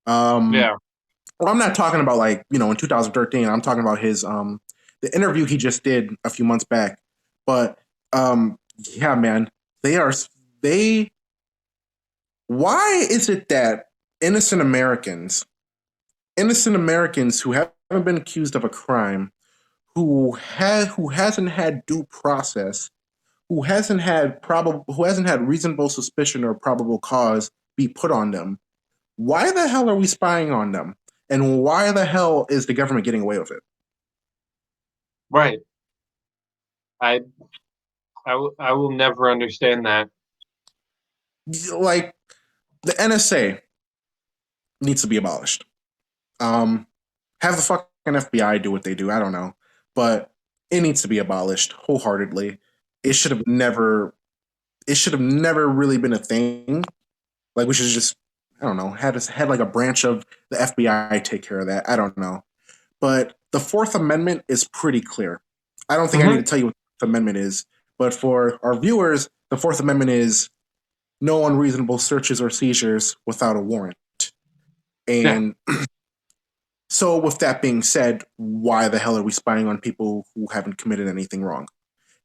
Yeah. Well, I'm not talking about like, you know, in 2013. I'm talking about his the interview he just did a few months back. But yeah, man, they are they why is it that innocent Americans, innocent Americans who haven't been accused of a crime, who hasn't had due process, who hasn't had reasonable suspicion or probable cause be put on them, why the hell are we spying on them? And why the hell is the government getting away with it? Right. I I will never understand that. Like the NSA needs to be abolished. Um, have the fucking FBI do what they do. I don't know, but it needs to be abolished wholeheartedly. It should have never. It should have never really been a thing. Like we should just. I don't know. Had like a branch of the FBI take care of that. I don't know, but the Fourth Amendment is pretty clear. I don't think I need to Hmm. tell you what the Amendment is, but for our viewers, the Fourth Amendment is no unreasonable searches or seizures without a warrant. Yeah. And so, with that being said, why the hell are we spying on people who haven't committed anything wrong?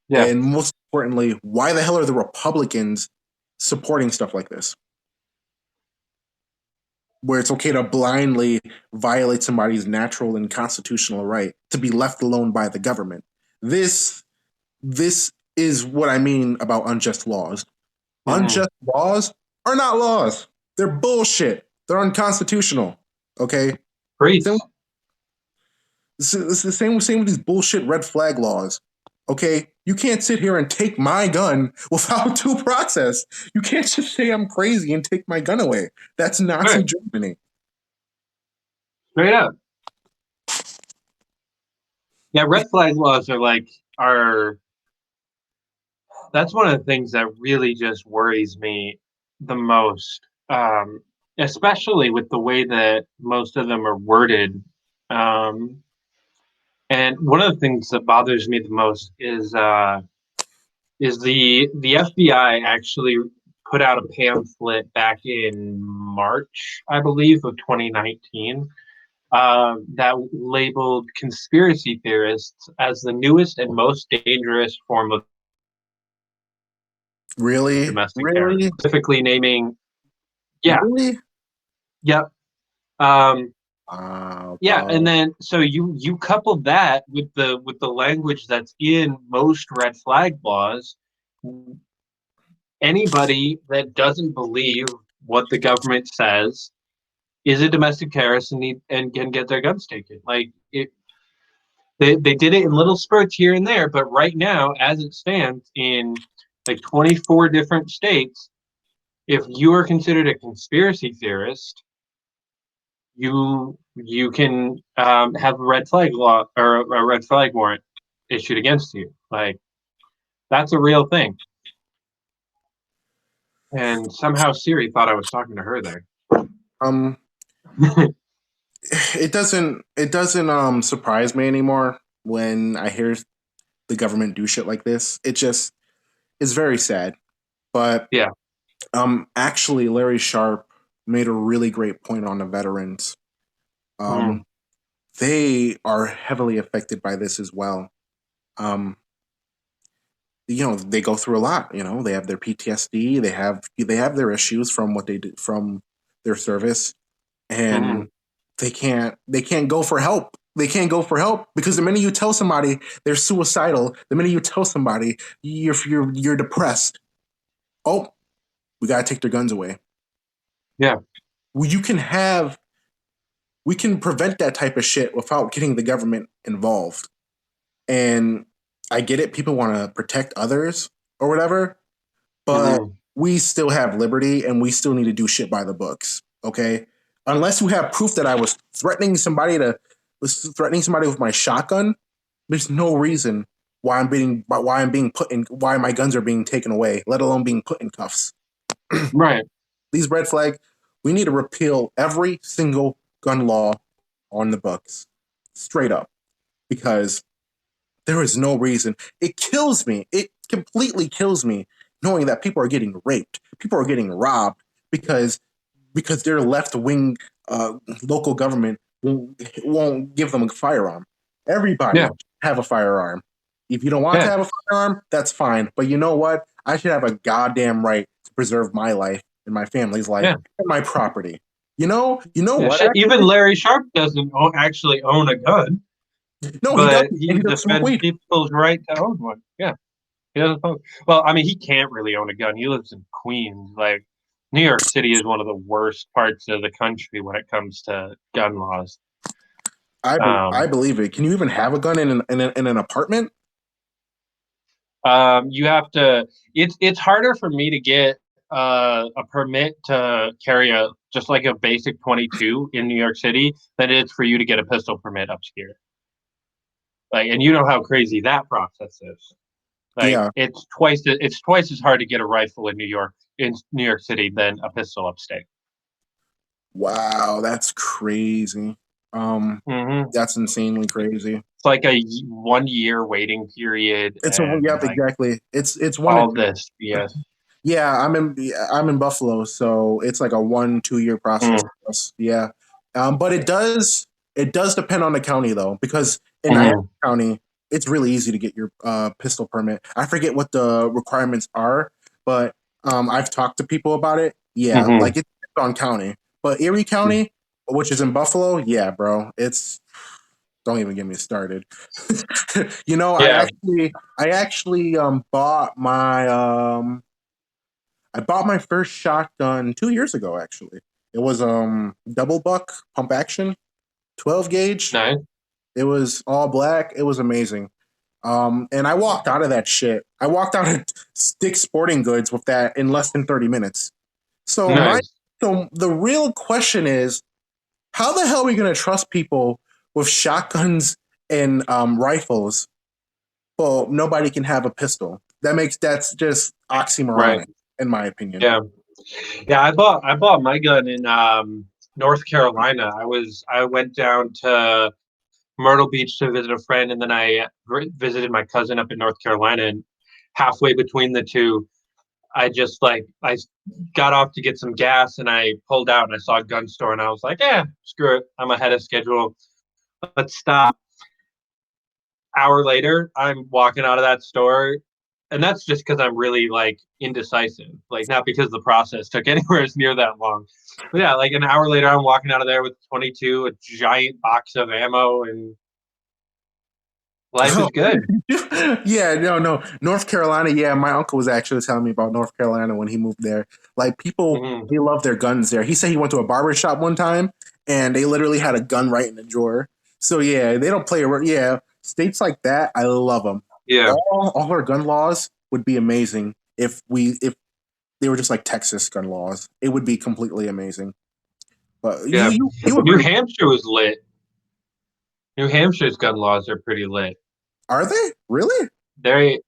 Yeah. And most importantly, why the hell are the Republicans supporting stuff like this? Where it's okay to blindly violate somebody's natural and constitutional right to be left alone by the government. This this is what I mean about unjust laws. Hmm. Unjust laws are not laws. They're bullshit. They're unconstitutional. Okay? Same, Preach. it's the same with these bullshit red flag laws. Okay? You can't sit here and take my gun without due process. You can't just say I'm crazy and take my gun away. That's Nazi Right. Germany. Straight up. Yeah, red flag laws are like are that's one of the things that really just worries me the most. Especially with the way that most of them are worded. Um, and one of the things that bothers me the most is the FBI actually put out a pamphlet back in March, I believe, of 2019, that labeled conspiracy theorists as the newest and most dangerous form of Really? domestic terror, Really? specifically naming, yeah, Really? yep. Um, Yeah, and Bro. then so you couple that with the language that's in most red flag laws. Anybody that doesn't believe what the government says is a domestic terrorist and can get their guns taken. Like they did it in little spurts here and there, but right now, as it stands in like 24 different states, if you are considered a conspiracy theorist, you can have a red flag law or a red flag warrant issued against you. Like that's a real thing. And somehow Siri thought I was talking to her there. Um, it doesn't surprise me anymore when I hear the government do shit like this. It just is very sad. But Yeah. actually, Larry Sharp made a really great point on the veterans. Mm-hmm. Um, they are heavily affected by this as well. Um, they go through a lot. They have their PTSD. They have their issues from what they did from their service, Mm-hmm. and they can't go for help. They can't go for help because the minute you tell somebody they're suicidal, the minute you tell somebody you're depressed, oh, we gotta take their guns away. Yeah. Well, we can prevent that type of shit without getting the government involved. And I get it, people want to protect others or whatever, but Mm-hmm. we still have liberty and we still need to do shit by the books. Okay. Unless you have proof that I was threatening somebody with my shotgun, there's no reason why my guns are being taken away, let alone being put in cuffs. Right. These red flag, we need to repeal every single gun law on the books. Straight up. Because there is no reason. It kills me. It completely kills me knowing that people are getting raped. People are getting robbed because their left wing local government won't give them a firearm. Everybody Yeah. should have a firearm. If you don't want to Yeah. have a firearm, that's fine. But you know what? I should have a goddamn right to preserve my life and my family's life Yeah. and my property. You know Yeah. what? Shit. Even Actually, Larry Sharp doesn't actually own a gun, no, he but doesn't, and he he doesn't smoke defends weed. people's right to own one. Yeah. He doesn't. Well, I mean, he can't really own a gun. He lives in Queens. Like, New York City is one of the worst parts of the country when it comes to gun laws. I Um, believe it. Can you even have a gun in an apartment? you have to. It's harder for me to get a permit to carry a just like a basic 22 in New York City than it is for you to get a pistol permit up here. Like, and you know how crazy that process is. Like, Yeah. it's twice as hard to get a rifle in New York City than a pistol upstate. Wow, that's crazy. Mm-hmm. That's insanely crazy. It's like a 1 year waiting period It's a and yeah, like exactly. It's one of all this. Yes. yeah. I'm in Buffalo, so it's like a 1-2 year process. Mm-hmm. For us. Yeah, but it does depend on the county though, because in Niagara Mm-hmm. County, it's really easy to get your pistol permit. I forget what the requirements are, but I've talked to people about it. Yeah, Mm-hmm. like it's on county, but Erie County, which is in Buffalo, yeah, bro, it's don't even get me started. I Yeah. actually I bought my first shotgun 2 years ago. Actually, it was double buck pump action, 12 gauge. Nice. It was all black. It was amazing. And I walked out of that shit. I walked out of Dick's Sporting Goods with that in less than 30 minutes. So Nice. so the real question is, how the hell are we going to trust people with shotguns and rifles? Well, nobody can have a pistol. That's just Right. oxymoronic, in my opinion. Yeah. Yeah. I bought my gun in North Carolina. I went down to Myrtle Beach to visit a friend, and then I visited my cousin up in North Carolina. And halfway between the two, I got off to get some gas, and I pulled out and I saw a gun store, and I was like, "Yeah, screw it, I'm ahead of schedule. Let's stop." Hour later, I'm walking out of that store, and that's just because I'm really like indecisive, like not because the process took anywhere as near that long. But yeah, like an hour later, I'm walking out of there with 22, a giant box of ammo, and life is good. Yeah, no. North Carolina, yeah, my uncle was actually telling me about North Carolina when he moved there. Like people, Mm-hmm. they love their guns there. He said he went to a barber shop one time and they literally had a gun right in the drawer. So yeah, they don't play around. Yeah, states like that, I love them. Yeah, All our gun laws would be amazing if they were just like Texas gun laws. It would be completely amazing. But yeah. you New agree? Hampshire was lit. New Hampshire's gun laws are pretty lit. Are they really? They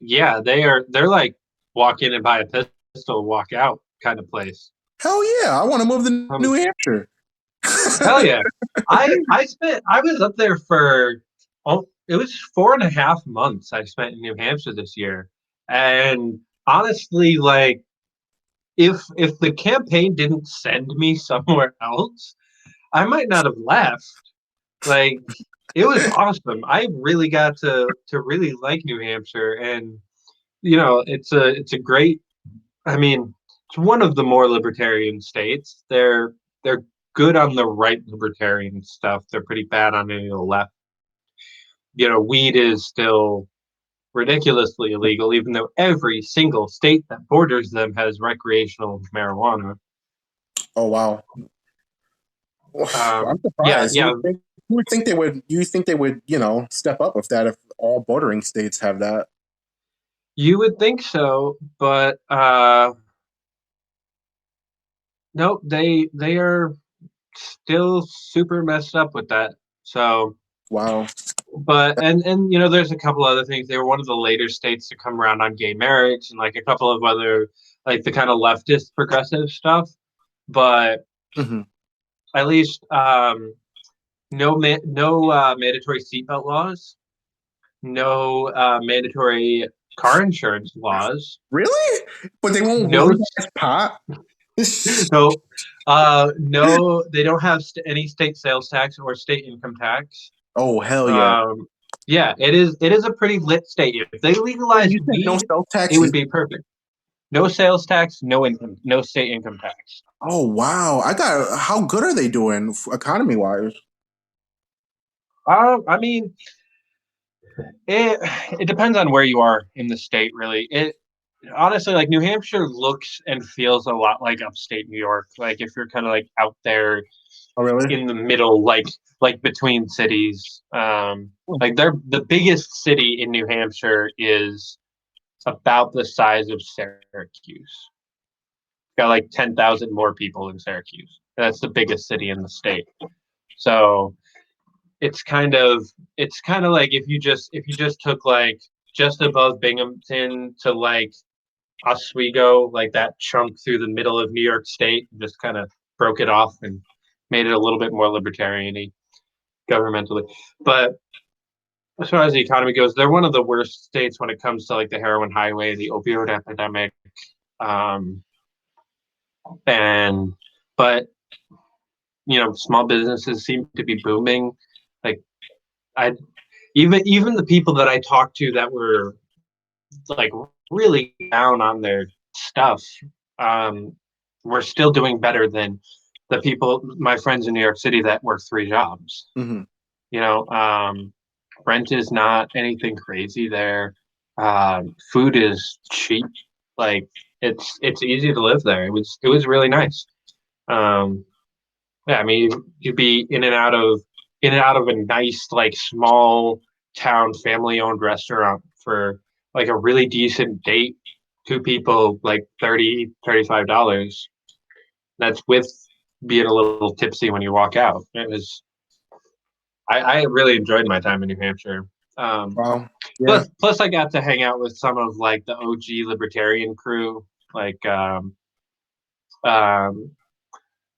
are. They're like walk in and buy a pistol, walk out kind of place. Hell yeah! I want to move to Um, New Hampshire. Hell yeah. I was up there for it was 4.5 months I spent in New Hampshire this year. And honestly, like if the campaign didn't send me somewhere else, I might not have left. Like it was awesome. I really got to really like New Hampshire, and it's a great, I mean, it's one of the more libertarian states. They're good on the right libertarian stuff. They're pretty bad on any of the left. Weed is still ridiculously illegal, even though every single state that borders them has recreational marijuana. Oh wow. I'm Yeah, surprised. yeah. You would think they would. You think they would, step up with that if all bordering states have that. You would think so, but nope. They are still super messed up with that. So Wow. but and there's a couple other things. They were one of the later states to come around on gay marriage and like a couple of other like the kind of leftist progressive stuff. But Hmm. at least no mandatory seatbelt laws, no mandatory car insurance laws, Really? But they won't no legalize pot. no no they don't have any state sales tax or state income tax. Oh hell yeah! Um, yeah, it is a pretty lit state. If they Wait, legalized you said no weed, sales it would taxes? be perfect. No sales tax, no income, no state income tax. Oh wow! I got. How good are they doing economy wise? I mean, it it depends on where you are in the state, really. It honestly, like New Hampshire looks and feels a lot like upstate New York. Like if you're kind of like out there Oh really? in the middle, like between cities. Like the biggest city in New Hampshire is about the size of Syracuse. Got like 10,000 more people in Syracuse. That's the biggest city in the state. So it's kind of like if you just took like just above Binghamton to like Oswego, like that chunk through the middle of New York State, just kind of broke it off and made it a little bit more libertarian-y governmentally. But as far as the economy goes, they're one of the worst states when it comes to like the heroin highway, the opioid epidemic, um, and but small businesses seem to be booming. Like I even the people that I talked to that were like really down on their stuff, um, were still doing better than the people, my friends in New York City that work three jobs. Hmm. You know, rent is not anything crazy there. Food is cheap. Like it's easy to live there. It was really nice. Um, Yeah, I mean, you'd be in and out of a nice, like small town family owned restaurant for like a really decent date, two people, like $30-$35. That's with being a little tipsy when you walk out. I really enjoyed my time in New Hampshire. Um, Wow. Yeah. plus I got to hang out with some of like the OG libertarian crew, like um,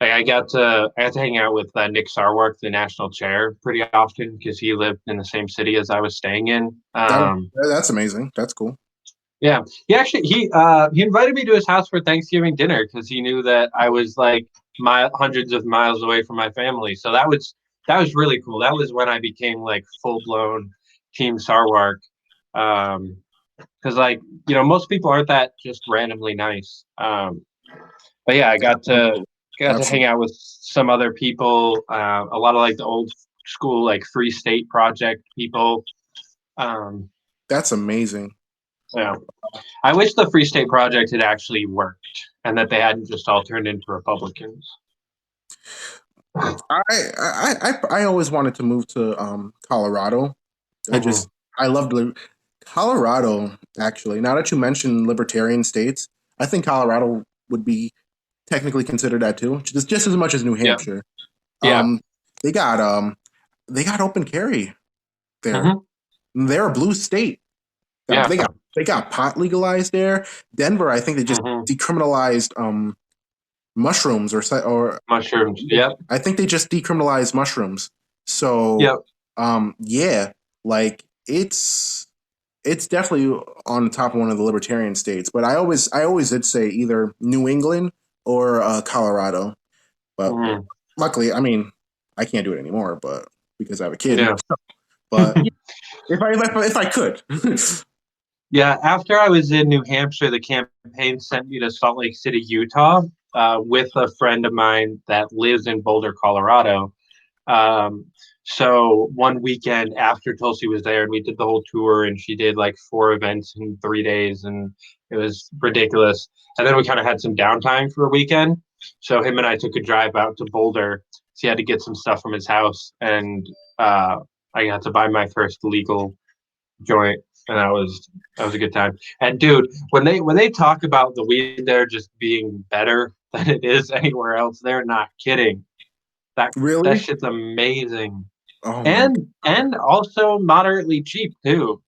like I got to hang out with Nick Sarwark, the national chair, pretty often because he lived in the same city as I was staying in. That's amazing. That's cool. Yeah, he invited me to his house for Thanksgiving dinner because he knew that I was like hundreds of miles away from my family. So that was really cool. That was when I became like full blown Team Sarwark. Um, because like most people aren't that just randomly nice. But yeah, I Absolutely. got to hang Absolutely. out with some other people. A lot of like the old school like Free State Project people. Um, That's amazing. yeah, I wish the Free State Project had actually worked and that they hadn't just all turned into Republicans. I always wanted to move to Colorado. I Hmm. just I loved Colorado actually. Now that you mentioned libertarian states, I think Colorado would be technically considered that too, just as much as New Yeah, Hampshire. yeah, Um, they got um, they got open carry there. hmm They're a blue state. yeah, They got pot legalized there. Denver, I think they just hmm decriminalized mushrooms or mushrooms. Yep, I think they just decriminalized mushrooms. So yep. yeah, like it's definitely on the top of one of the libertarian states. But I always did say either New England or Colorado. But Hmm. luckily, I mean, I can't do it anymore, but because I have a kid. Yeah. But if I could, Yeah, after I was in New Hampshire, the campaign sent me to Salt Lake City, Utah, with a friend of mine that lives in Boulder, Colorado. Um, so one weekend after Tulsi was there, and we did the whole tour, and she did like 4 events in 3 days, and it was ridiculous. And then we kind of had some downtime for a weekend. So him and I took a drive out to Boulder. So he had to get some stuff from his house, and I got to buy my first legal joint, and that was a good time. And dude, when they talk about the weed there just being better than it is anywhere else, they're not kidding. That that really, shit's amazing, oh my god, and also moderately cheap too.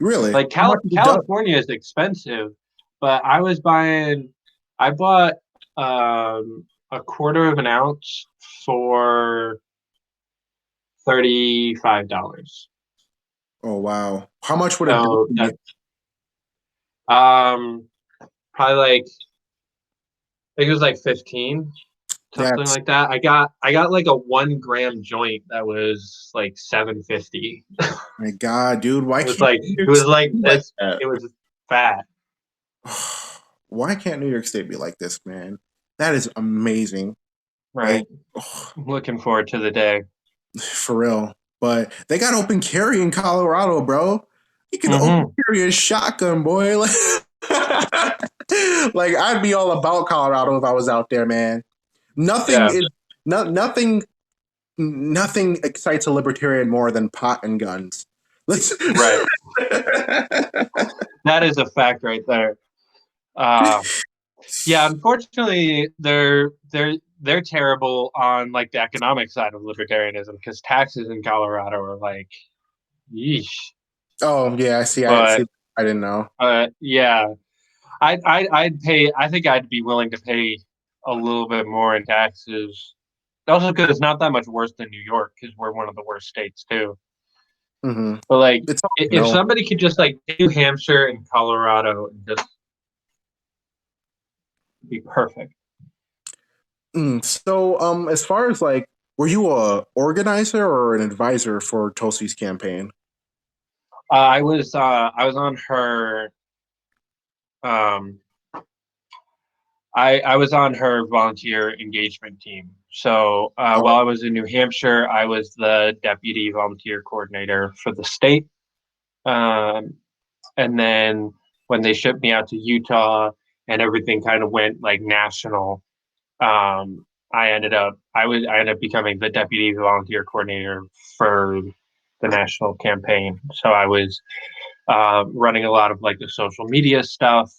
really? Like How much is it done? California is expensive, but I bought a quarter of an ounce for $35. Oh wow, how much would it So be? that um probably like I think it was like 15, something That's like that. I got like a 1 gram joint that was like 750. my god, dude. Why It was can't like New York it was State like be like this. that? It was fat. Why can't New York State be like this, man? That is amazing. Like, Right. I'm looking forward to the day. for real. But they got open carry in Colorado, bro. You can open Hmm. carry a shotgun, boy. Like I'd be all about Colorado if I was out there, man. Nothing Yeah. is nothing nothing excites a libertarian more than pot and guns. Let's Right. That is a fact right there. Uh, yeah. Unfortunately, they're terrible on like the economic side of libertarianism because taxes in Colorado are like, yeesh. Oh yeah, I see. I see. But I didn't know. yeah, I'd pay. I think I'd be willing to pay a little bit more in taxes. Also, because it's not that much worse than New York, because we're one of the worst states too. Mm-hmm. But like, It's all if no. somebody could just like New Hampshire and Colorado and just be perfect. So, as far as like, were you a organizer or an advisor for Tulsi's campaign? I was on her um I was on her volunteer engagement team. So Oh, while I was in New Hampshire, I was the deputy volunteer coordinator for the state. Um, and then when they shipped me out to Utah and everything kind of went like national, I ended up becoming the deputy volunteer coordinator for the national campaign. So I was running a lot of like the social media stuff,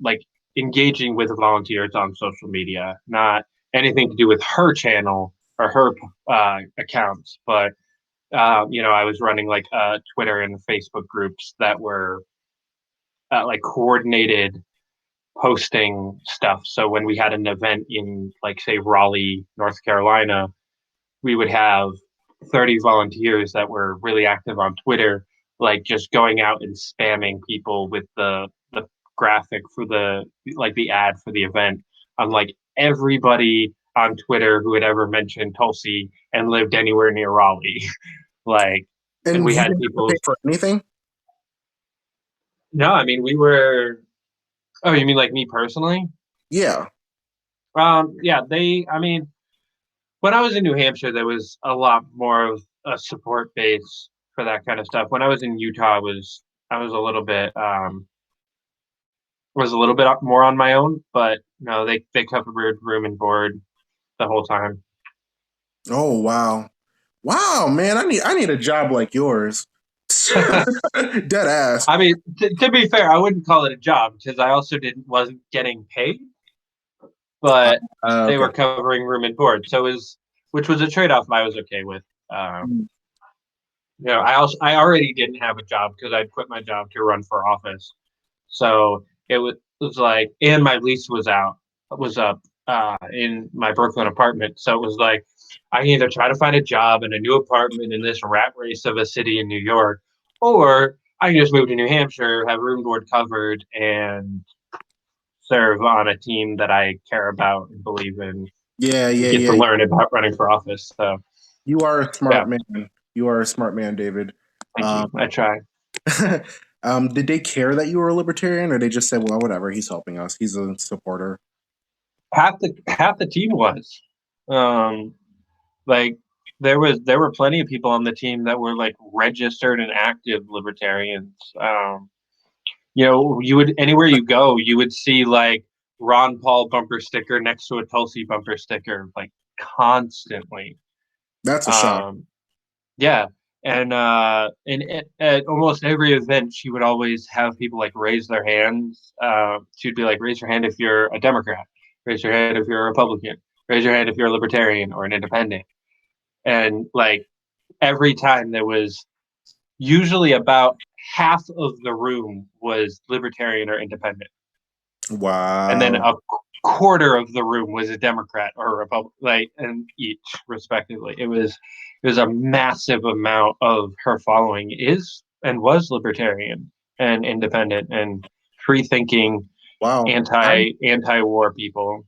like engaging with volunteers on social media, not anything to do with her channel or her accounts, but I was running like Twitter and Facebook groups that were like coordinated posting stuff. So when we had an event in like say Raleigh, North Carolina, we would have 30 volunteers that were really active on Twitter, like just going out and spamming people with the graphic for the ad for the event. I'm like everybody on Twitter who had ever mentioned Tulsi and lived anywhere near Raleigh. like and and we you had didn't have to pay people for anything. No, I mean we were. Oh, you mean like me personally? Yeah. Yeah, they. I mean, when I was in New Hampshire, there was a lot more of a support base for that kind of stuff. When I was in Utah, I was a little bit more on my own, but no, they covered room and board the whole time. Oh wow. Wow, man, I need a job like yours. Dead ass. I mean, to be fair, I wouldn't call it a job because I also didn't wasn't getting paid, but they Okay. were covering room and board, so it was which was a trade off I was okay with. Um, I already didn't have a job because I'd quit my job to run for office, so it was like, and my lease was up in my Brooklyn apartment, so it was like I can either try to find a job in a new apartment in this rat race of a city in New York, or I can just move to New Hampshire, have room board covered, and serve on a team that I care about and believe in, Yeah, and yeah, get to yeah. learn about running for office. So You are a yeah, smart man. You are a smart man, David. thank Um, you. I try. did they care that you were a libertarian, or they just said, "Well, whatever, he's helping us. He's a supporter." Half the team was. Um, like there were plenty of people on the team that were like registered and active libertarians. You would anywhere you go, you would see like Ron Paul bumper sticker next to a Tulsi bumper sticker, like constantly. That's a shock. Um, yeah, and at almost every event, she would always have people like raise their hands. She'd be like, "Raise your hand if you're a Democrat. Raise your hand if you're a Republican. Raise your hand if you're a Libertarian or an Independent." And like every time there was usually about half of the room was libertarian or independent, and then Wow. a quarter of the room was a Democrat or a Republican, like, and each respectively. It was a massive amount of her following is and was libertarian and independent and free thinking Wow. anti war people.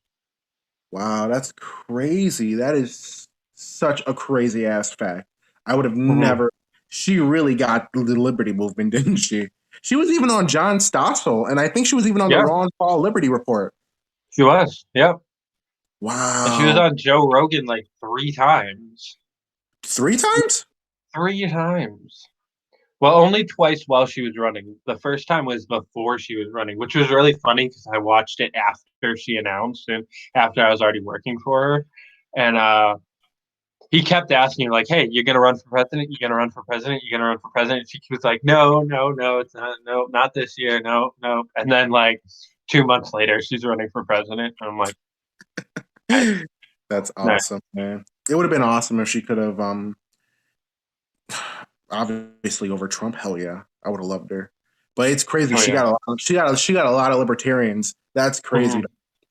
Wow, that's crazy. That is such a crazy ass fact. I would have Mm-hmm. never. She really got the Liberty Movement, didn't she? She was even on John Stossel, and I think she was even on the Yeah, Ron Paul Liberty Report. she was. Yep. And she was Wow, on Joe Rogan like three times. 3 times? 3 times. Well, only twice while she was running. The first time was before she was running, which was really funny because I watched it after she announced and after I was already working for her. And he kept asking her, like, "Hey, you're gonna run for president? You're gonna run for president? You're gonna run for president?" She was like, "No, no, no, it's not. No, not this year. No, no." And then like 2 months later, she's running for president. And I'm like, "Nice, That's nice." awesome, man. It would have been awesome if she could have obviously over Trump. Hell yeah, I would have loved her. But it's crazy. Oh She yeah. got she got a lot of libertarians. That's crazy, Mhm.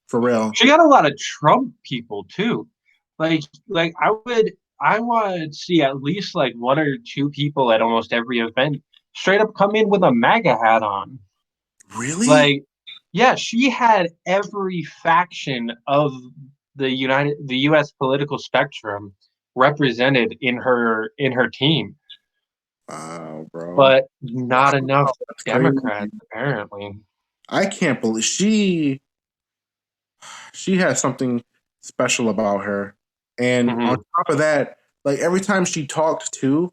for real. She got a lot of Trump people too. Like I would see at least like one or two people at almost every event straight up come in with a MAGA hat on. Really? Like, yeah, she had every faction of the US political spectrum represented in her team, Wow, bro. but not enough That's crazy. Democrats apparently. I can't believe she has something special about her. And on Hmm. top of that, like every time she talked too,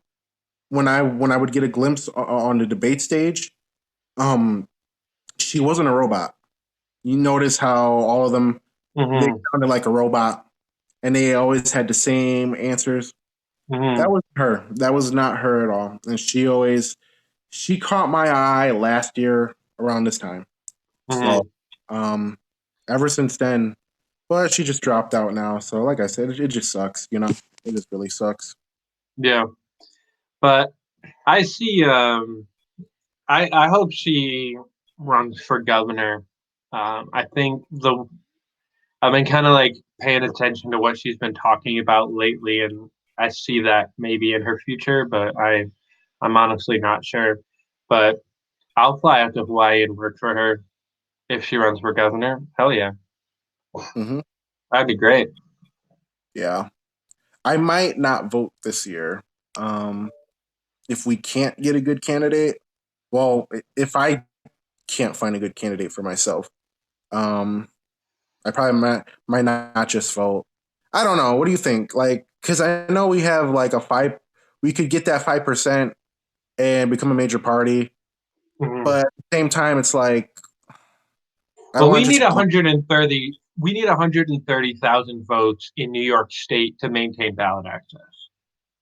when I would get a glimpse on the debate stage, um, she wasn't a robot. You notice how all of them they Hmm. sounded like a robot, and they always had the same answers. That Hmm. was her. That was not her at all. And she caught my eye last year around this time. So Hmm. um ever since then, but she just dropped out now. So like I said, it just sucks, you know. It just really sucks. Yeah, but I see. I hope she runs for governor. I think the I've been kind of like paying attention to what she's been talking about lately, and I see that maybe in her future, but I'm honestly not sure. But I'll fly out to Hawaii and work for her if she runs for governor. Hell yeah, Hmm. that'd be great. Yeah. I might not vote this year. Um if we can't get a good candidate, well, if I can't find a good candidate for myself. I probably might not just vote. I don't know. What do you think? Like, because I know we have like we could get that 5% and become a major party, Mhm. but at the same time, it's like I Well, don't we want to need just. 130. We need 130,000 votes in New York State to maintain ballot access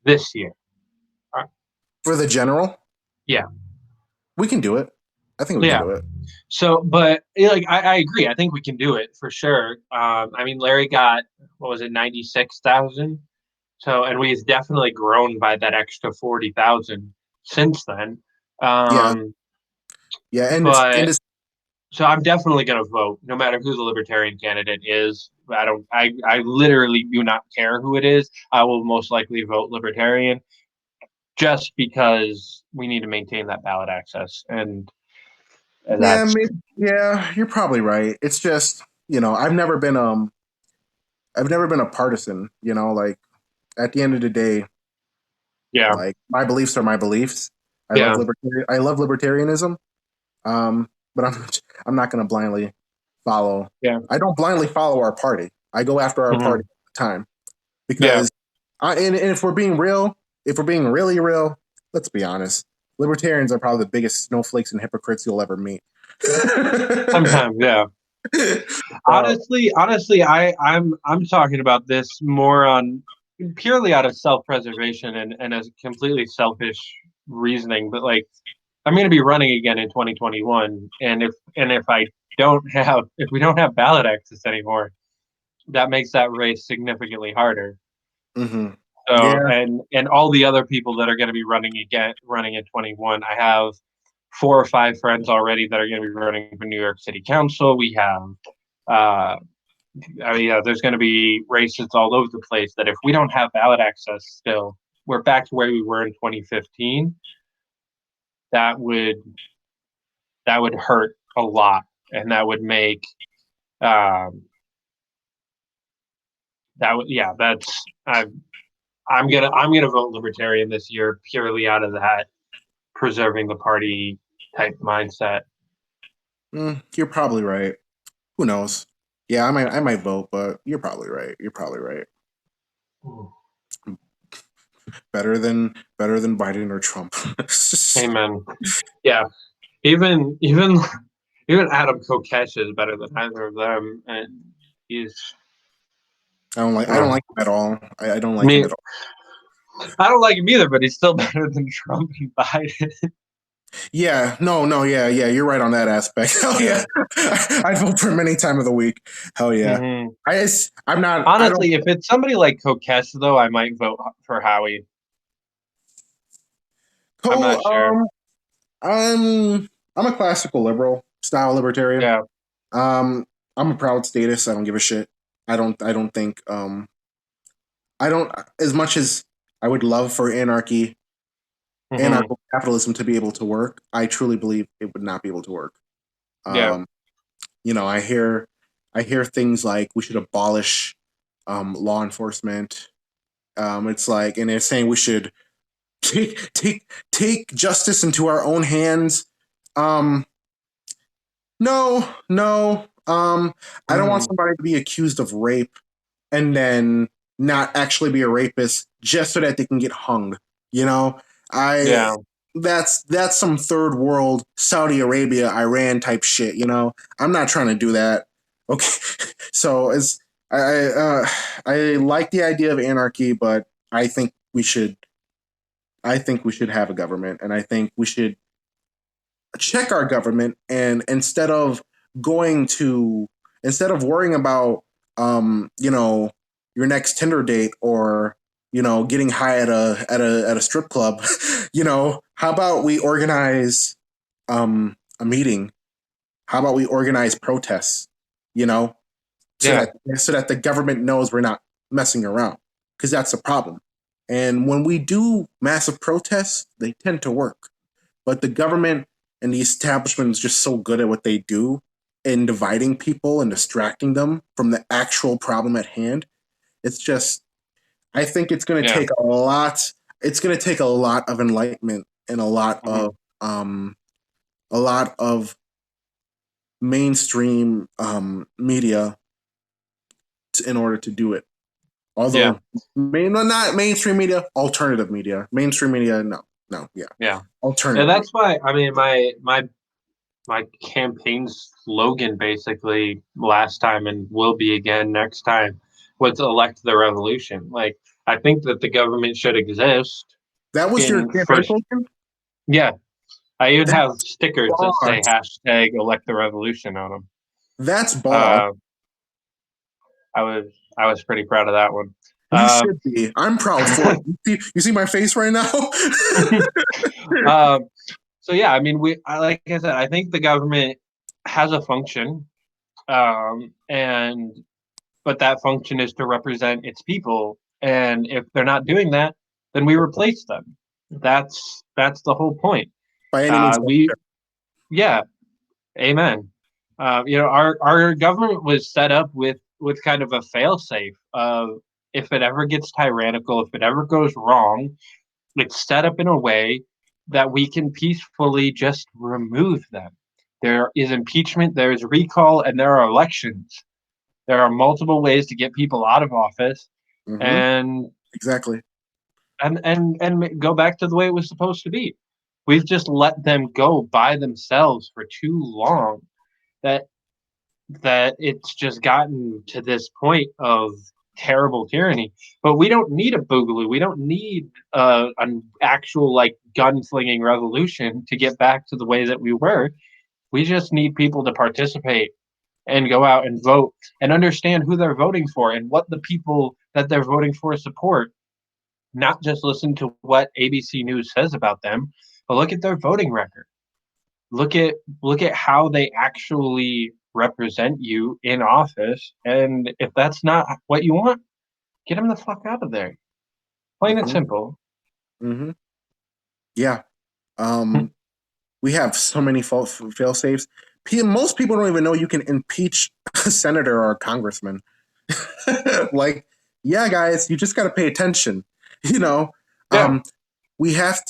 this year. Uh, For the general, yeah, we can do it. I think we can yeah. do it. So, but like, I agree. I think we can do it for sure. I mean, Larry got what was it, 96,000. So, and we've definitely grown by that extra 40,000 since then. Yeah, Um, yeah, and but it's so I'm definitely going to vote, no matter who the Libertarian candidate is. I don't. I literally do not care who it is. I will most likely vote Libertarian just because we need to maintain that ballot access, and yeah, that's maybe, yeah. You're probably right. It's just I've never been a partisan. Like at the end of the day, yeah, like my beliefs are my beliefs. yeah, I love libertarianism. But I'm not going to blindly follow. yeah, I don't blindly follow our party. I go after our hmm party at the time yeah. because and if we're being real, if we're being really real, let's be honest. Libertarians are probably the biggest snowflakes and hypocrites you'll ever meet. Sometimes, yeah. So, Honestly, I'm talking about this more on purely out of self-preservation and as completely selfish reasoning. But like, I'm going to be running again in 2021, if we don't have ballot access anymore, that makes that race significantly harder. mhm. So Yeah, and all the other people that are going to be running in 21, I have 4 or 5 friends already that are going to be running for New York City Council. We have uh, I mean, yeah, there's going to be races all over the place that if we don't have ballot access still, we're back to where we were in 2015. That would that would hurt a lot, and that would make um, that would yeah. I'm gonna vote Libertarian this year purely out of that preserving the party type mindset. you're probably right. Who knows? Yeah, I might vote, but you're probably right. You're probably right. Better than Biden or Trump. Amen. Yeah, even even even Adam Kokesh is better than either of them, and he's I don't uh, like him at all. I don't like him me. at all. I don't like him either, but he's still better than Trump and Biden. Yeah, no, yeah. You're right on that aspect. Hell Yeah. yeah, I'd vote for him any time of the week. Hell yeah. hmm I'm not. I don't. Honestly, if it's somebody like Kokesh, though, I might vote for Howie. I'm Cole. not sure. I'm a classical liberal style libertarian. Yeah. Um, I'm a proud statist. I don't give a shit. I don't think. I don't. As much as I would love for hmm anarcho capitalism to be able to work, I truly believe it would not be able to work. Yeah. Um, I hear things like we should abolish law enforcement. It's like, and they're saying we should take justice into our own hands. Um, no. I don't want hmm somebody to be accused of rape and then not actually be a rapist just so that they can get hung. You know, I Yeah. that's some third world Saudi Arabia, Iran type shit. I'm not trying to do that. Okay, so as I like the idea of anarchy, but I think we should have a government, and I think we should check our government, and instead of worrying about your next Tinder date or getting high at a strip club. How about we organize a meeting? How about we organize protests? You know, Yeah. so that the government knows we're not messing around, because that's the problem. And when we do massive protests, they tend to work. But the government and the establishment is just so good at what they do in dividing people and distracting them from the actual problem at hand. It's just, I think it's going to Yeah. take a lot. It's going to take a lot of enlightenment and um, a lot of mainstream media in order to do it. Yeah. Although, not mainstream media, alternative media. Mainstream media, no, yeah, Yeah. Yeah, alternative media. that's why I mean my campaign slogan basically last time and will be again next time was elect the revolution. Like I think that the government should exist That was your in campaign first. slogan? Yeah, I even That's have stickers that say boss. hashtag elect the revolution on them. That's boss. Uh, I was I was pretty proud of that one. You Um, should be. I'm proud for it. You see my face right now? um, so yeah, I mean, like I said, I think the government has a function, and but that function is to represent its people. And if they're not doing that, then we replace them. That's the whole point. By any means We necessary. Yeah, amen. Our government was set up with kind of a failsafe of if it ever gets tyrannical, if it ever goes wrong, it's set up in a way that we can peacefully just remove them. There is impeachment, there is recall, and there are elections. There are multiple ways to get people out of office, Mm-hmm. and Exactly. and go back to the way it was supposed to be. We've just let them go by themselves for too long that it's just gotten to this point of terrible tyranny. But we don't need a boogaloo. We don't need an actual like gunslinging revolution to get back to the way that we were. We just need people to participate and go out and vote and understand who they're voting for and what the people that they're voting for support. Not just listen to what ABC News says about them, but look at their voting record. Look at how they actually represent you in office, and if that's not what you want, get them the fuck out of there. Plain and Mm-hmm. simple. Mm-hmm. Yeah. We have so many fail safes. Most people don't even know you can impeach a senator or a congressman. Like, yeah, guys, you just got to pay attention. You know, Yeah, um, we have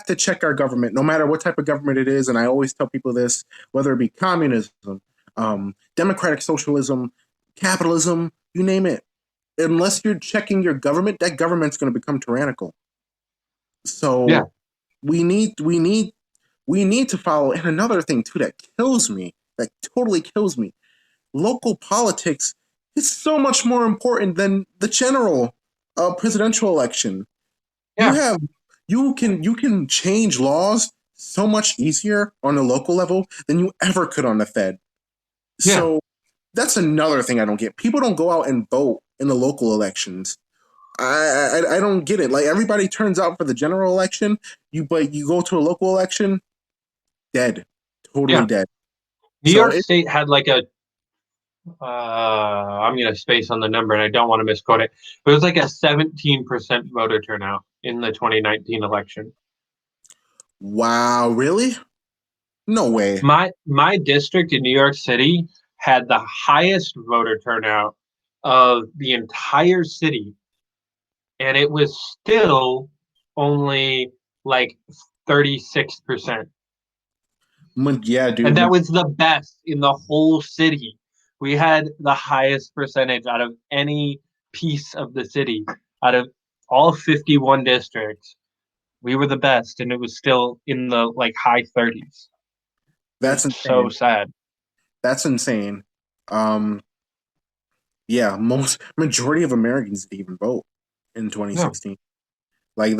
to check our government, no matter what type of government it is. And I always tell people this, whether it be communism, democratic socialism, capitalism, you name it. Unless you're checking your government, that government's going to become tyrannical. yeah, So we need to follow. And another thing too that kills me, that totally kills me, local politics is so much more important than the general presidential election. You yeah, have you can change laws so much easier on the local level than you ever could on the Fed. yeah, So that's another thing I don't get. People don't go out and vote in the local elections. I don't get it. Like, everybody turns out for the general election, but you go to a local election, dead, totally yeah. dead. New So York State had like a I'm gonna space on the number and I don't want to misquote it, but it was like a 17% voter turnout in the 2019 election. wow, really? No way. My district in New York City had the highest voter turnout of the entire city, and it was still only like 36%. Yeah, And that dude. was the best in the whole city. We had the highest percentage out of any piece of the city, out of all 51 districts. We were the best, and it was still in the like high 30s. That's It's so insane. sad. That's insane. Um, yeah, most majority of Americans didn't even vote in No. 2016. Like, Mm-mm.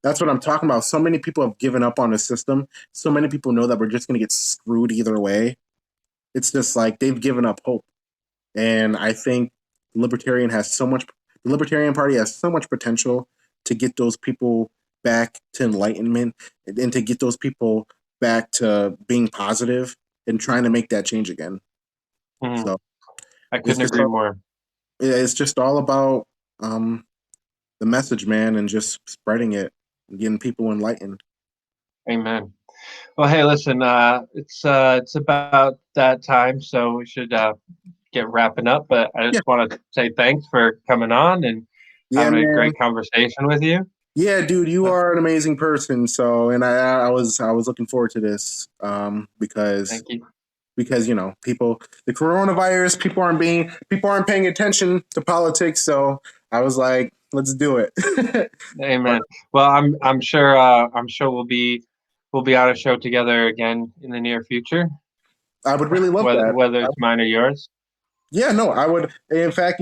that's what I'm talking about. So many people have given up on the system. So many people know that we're just going to get screwed either way. It's just like they've given up hope. And I think the Libertarian Party has so much potential to get those people back to enlightenment, and to get those people back to being positive and trying to make that change again. Mm. So I it's couldn't just agree more. it's just all about the message, man, and just spreading it and getting people enlightened. Amen. Well, hey, listen, it's about that time, so we should get wrapping up. But I Yeah, just want to say thanks for coming on and yeah, having a man. great conversation with you. Yeah, dude, you are an amazing person. So, and I was looking forward to this, because Thank you. because the coronavirus, people aren't paying attention to politics. So I was like, let's do it. Amen. Well, I'm sure we'll be on a show together again in the near future. I would really love that. Whether it's mine or yours. Yeah, no, I would. In fact,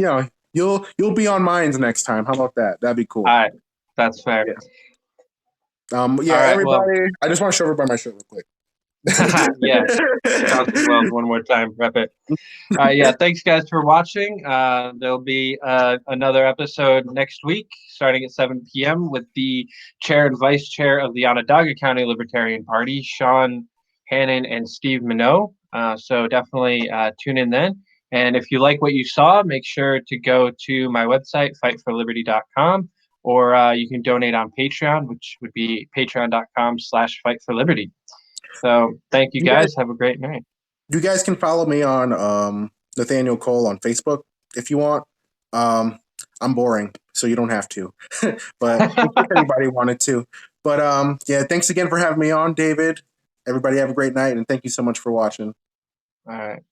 you'll be on mine next time. How about that? That'd be cool. All right, that's fair. Yeah. Right, everybody. I just want to show everybody my shirt real quick. Yeah, one more time, rep it. All right, yeah, thanks guys for watching. There'll be another episode next week, starting at 7 p.m. with the chair and vice chair of the Onondaga County Libertarian Party, Sean Hannon and Steve Minot. So definitely tune in then. And if you like what you saw, make sure to go to my website, fiteforliberty.com, or you can donate on Patreon, which would be patreon.com/fiteforliberty. So thank you guys. Have a great night. You guys can follow me on Nathaniel Cole on Facebook if you want. I'm boring, so you don't have to. But if anybody wanted to. But yeah, thanks again for having me on, David. Everybody have a great night, and thank you so much for watching. All right.